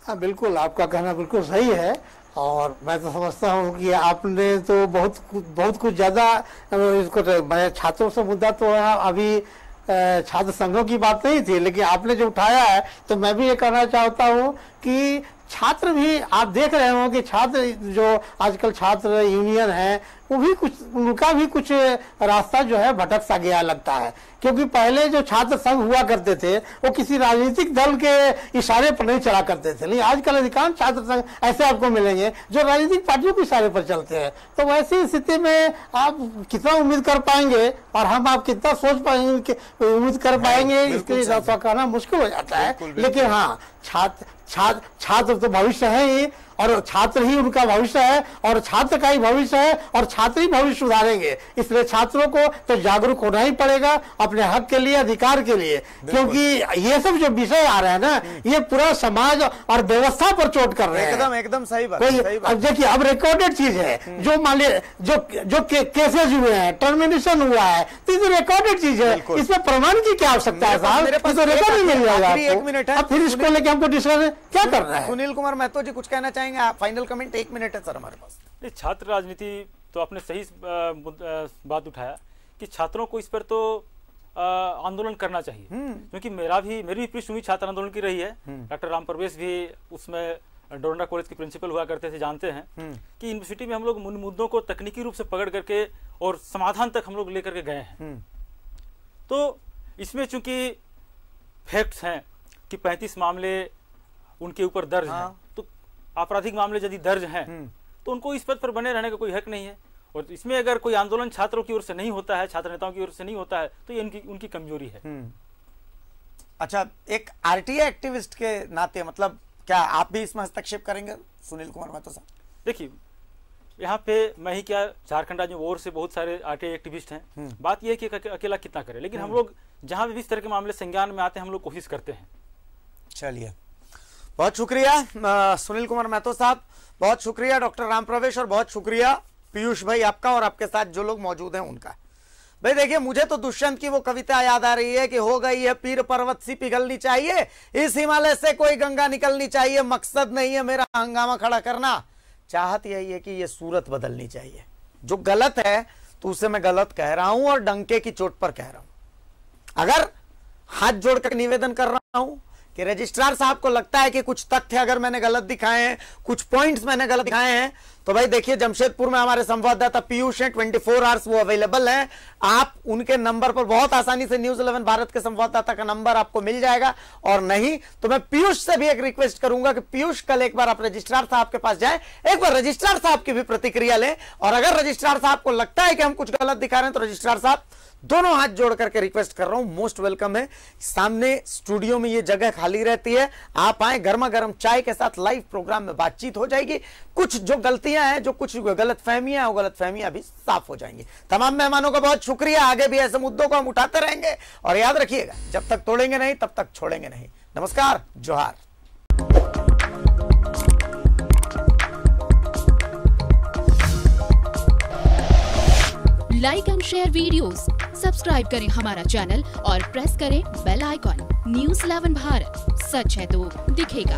हाँ बिल्कुल, आपका कहना बिल्कुल सही है, और मैं तो समझता हूँ कि आपने तो बहुत कुछ ज्यादा इसको, मैं छात्रों से मुद्दा तो अभी छात्र संघों की बात नहीं थी, लेकिन आपने जो उठाया है तो मैं भी ये कहना चाहता हूँ कि छात्र भी, आप देख रहे हो कि छात्र जो आजकल छात्र यूनियन है वो भी कुछ, उनका भी कुछ रास्ता जो है भटक सा गया लगता है। क्योंकि पहले जो छात्र संघ हुआ करते थे वो किसी राजनीतिक दल के इशारे पर नहीं चला करते थे, लेकिन आजकल अधिकांश छात्र संघ ऐसे आपको मिलेंगे जो राजनीतिक पार्टियों के इशारे पर चलते हैं। तो वैसी स्थिति में आप कितना उम्मीद कर पाएंगे और हम आप कितना सोच पाएंगे, उम्मीद कर पाएंगे, इसके कहना मुश्किल हो जाता है। लेकिन हाँ, छात्र तो भविष्य है ही, और छात्र ही उनका भविष्य है, और छात्र का ही भविष्य है, और छात्र ही भविष्य सुधारेंगे। इसलिए छात्रों को तो जागरूक होना ही पड़ेगा अपने हक के लिए, अधिकार के लिए, क्योंकि ये सब जो विषय आ रहे हैं ना, ये पूरा समाज और व्यवस्था पर चोट कर रहे हैं। एकदम सही बात। अब देखिए, अब रिकॉर्डेड चीज है, जो मान लीजिए जो केसेज हुए हैं, टर्मिनेशन हुआ है, तो ये रिकॉर्डेड चीज है, इसमें प्रमाण की क्या आवश्यकता है साहब? तो रिकॉर्ड ही मिल जाएगा आपको, फिर इसको लेकर हमको डिस्कस क्या करना है? सुनील कुमार महतो जी कुछ कहना चाहेंगे? फाइनल कमेंट 1 मिनट है सर हमारे पास। छात्र राजनीति तो आपने सही बात उठाया कि छात्रों को इस पर तो आंदोलन करना चाहिए, क्योंकि मेरी पृष्ठभूमि छात्र आंदोलन की रही है। डॉक्टर राम प्रवेश भी उसमें डोरंडा कॉलेज के प्रिंसिपल हुआ करते थे, जानते हैं कि यूनिवर्सिटी में हम लोग मुद्दों को तकनीकी रूप से पकड़ करके और समाधान तक हम लोग लेकर के गए हैं। तो इसमें चूंकि फैक्ट्स हैं कि 35 मामले उनके ऊपर दर्ज हैं, तो आपराधिक मामले यदि दर्ज हैं तो उनको इस पद पर बने रहने का कोई हक नहीं है। और इसमें अगर कोई आंदोलन छात्रों की ओर से नहीं होता है, छात्र नेताओं की ओर से नहीं होता है, तो ये उनकी कमजोरी है। अच्छा, एक आरटीआई एक्टिविस्ट के नाते मतलब क्या आप भी इसमें हस्तक्षेप करेंगे सुनील कुमार महतो साहब? देखिए, यहाँ पे मैं ही क्या, झारखंड राज्य में ओर से बहुत सारे आरटीआई एक्टिविस्ट हैं। बात यह है कि अकेला कितना करे, लेकिन हम लोग जहां भी इस तरह के मामले संज्ञान में आते हैं हम लोग कोशिश करते हैं। चलिए, बहुत शुक्रिया सुनील कुमार महतो साहब, बहुत शुक्रिया डॉक्टर राम प्रवेश, और बहुत शुक्रिया पीयूष भाई आपका और आपके साथ जो लोग मौजूद हैं उनका। भाई देखिए, मुझे तो दुष्यंत की वो कविता याद आ रही है कि हो गई है पीर पर्वत सी पिघलनी चाहिए, इस हिमालय से कोई गंगा निकलनी चाहिए, मकसद नहीं है मेरा हंगामा खड़ा करना, चाहत यही है कि ये सूरत बदलनी चाहिए। जो गलत है तो उसे मैं गलत कह रहा हूं और डंके की चोट पर कह रहा हूं। अगर हाथ जोड़कर निवेदन कर रहा हूं कि रजिस्ट्रार साहब को लगता है कि कुछ तथ्य अगर मैंने गलत दिखाए हैं, कुछ पॉइंट्स मैंने गलत दिखाए हैं, तो भाई देखिए जमशेदपुर में हमारे संवाददाता पीयूष हैं, 24 आवर्स वो अवेलेबल हैं। आप उनके नंबर पर बहुत आसानी से न्यूज 11 भारत के संवाददाता का नंबर आपको मिल जाएगा। और नहीं तो मैं पीयूष से भी एक रिक्वेस्ट करूंगा कि पीयूष कल एक बार आप रजिस्ट्रार साहब के पास जाएं, एक बार रजिस्ट्रार साहब की भी प्रतिक्रिया लें। और अगर रजिस्ट्रार साहब को लगता है कि हम कुछ गलत दिखा रहे हैं तो रजिस्ट्रार साहब दोनों हाथ जोड़ करके रिक्वेस्ट कर रहा हूं, मोस्ट वेलकम है। सामने स्टूडियो में ये जगह खाली रहती है, आप आए, गर्मा गर्म चाय के साथ लाइव प्रोग्राम में बातचीत हो जाएगी। कुछ जो गलतियां हैं, जो कुछ गलत फहमियां हैं, वो गलत फहमियां भी साफ हो जाएंगी। तमाम मेहमानों का बहुत शुक्रिया, आगे भी ऐसे मुद्दों को हम उठाते रहेंगे। और याद रखिएगा, जब तक तोड़ेंगे नहीं तब तक छोड़ेंगे नहीं। नमस्कार, जोहार। Like and share videos, subscribe करें हमारा चैनल और प्रेस करें बेल आइकॉन। न्यूज़ 11 भारत, सच है तो दिखेगा।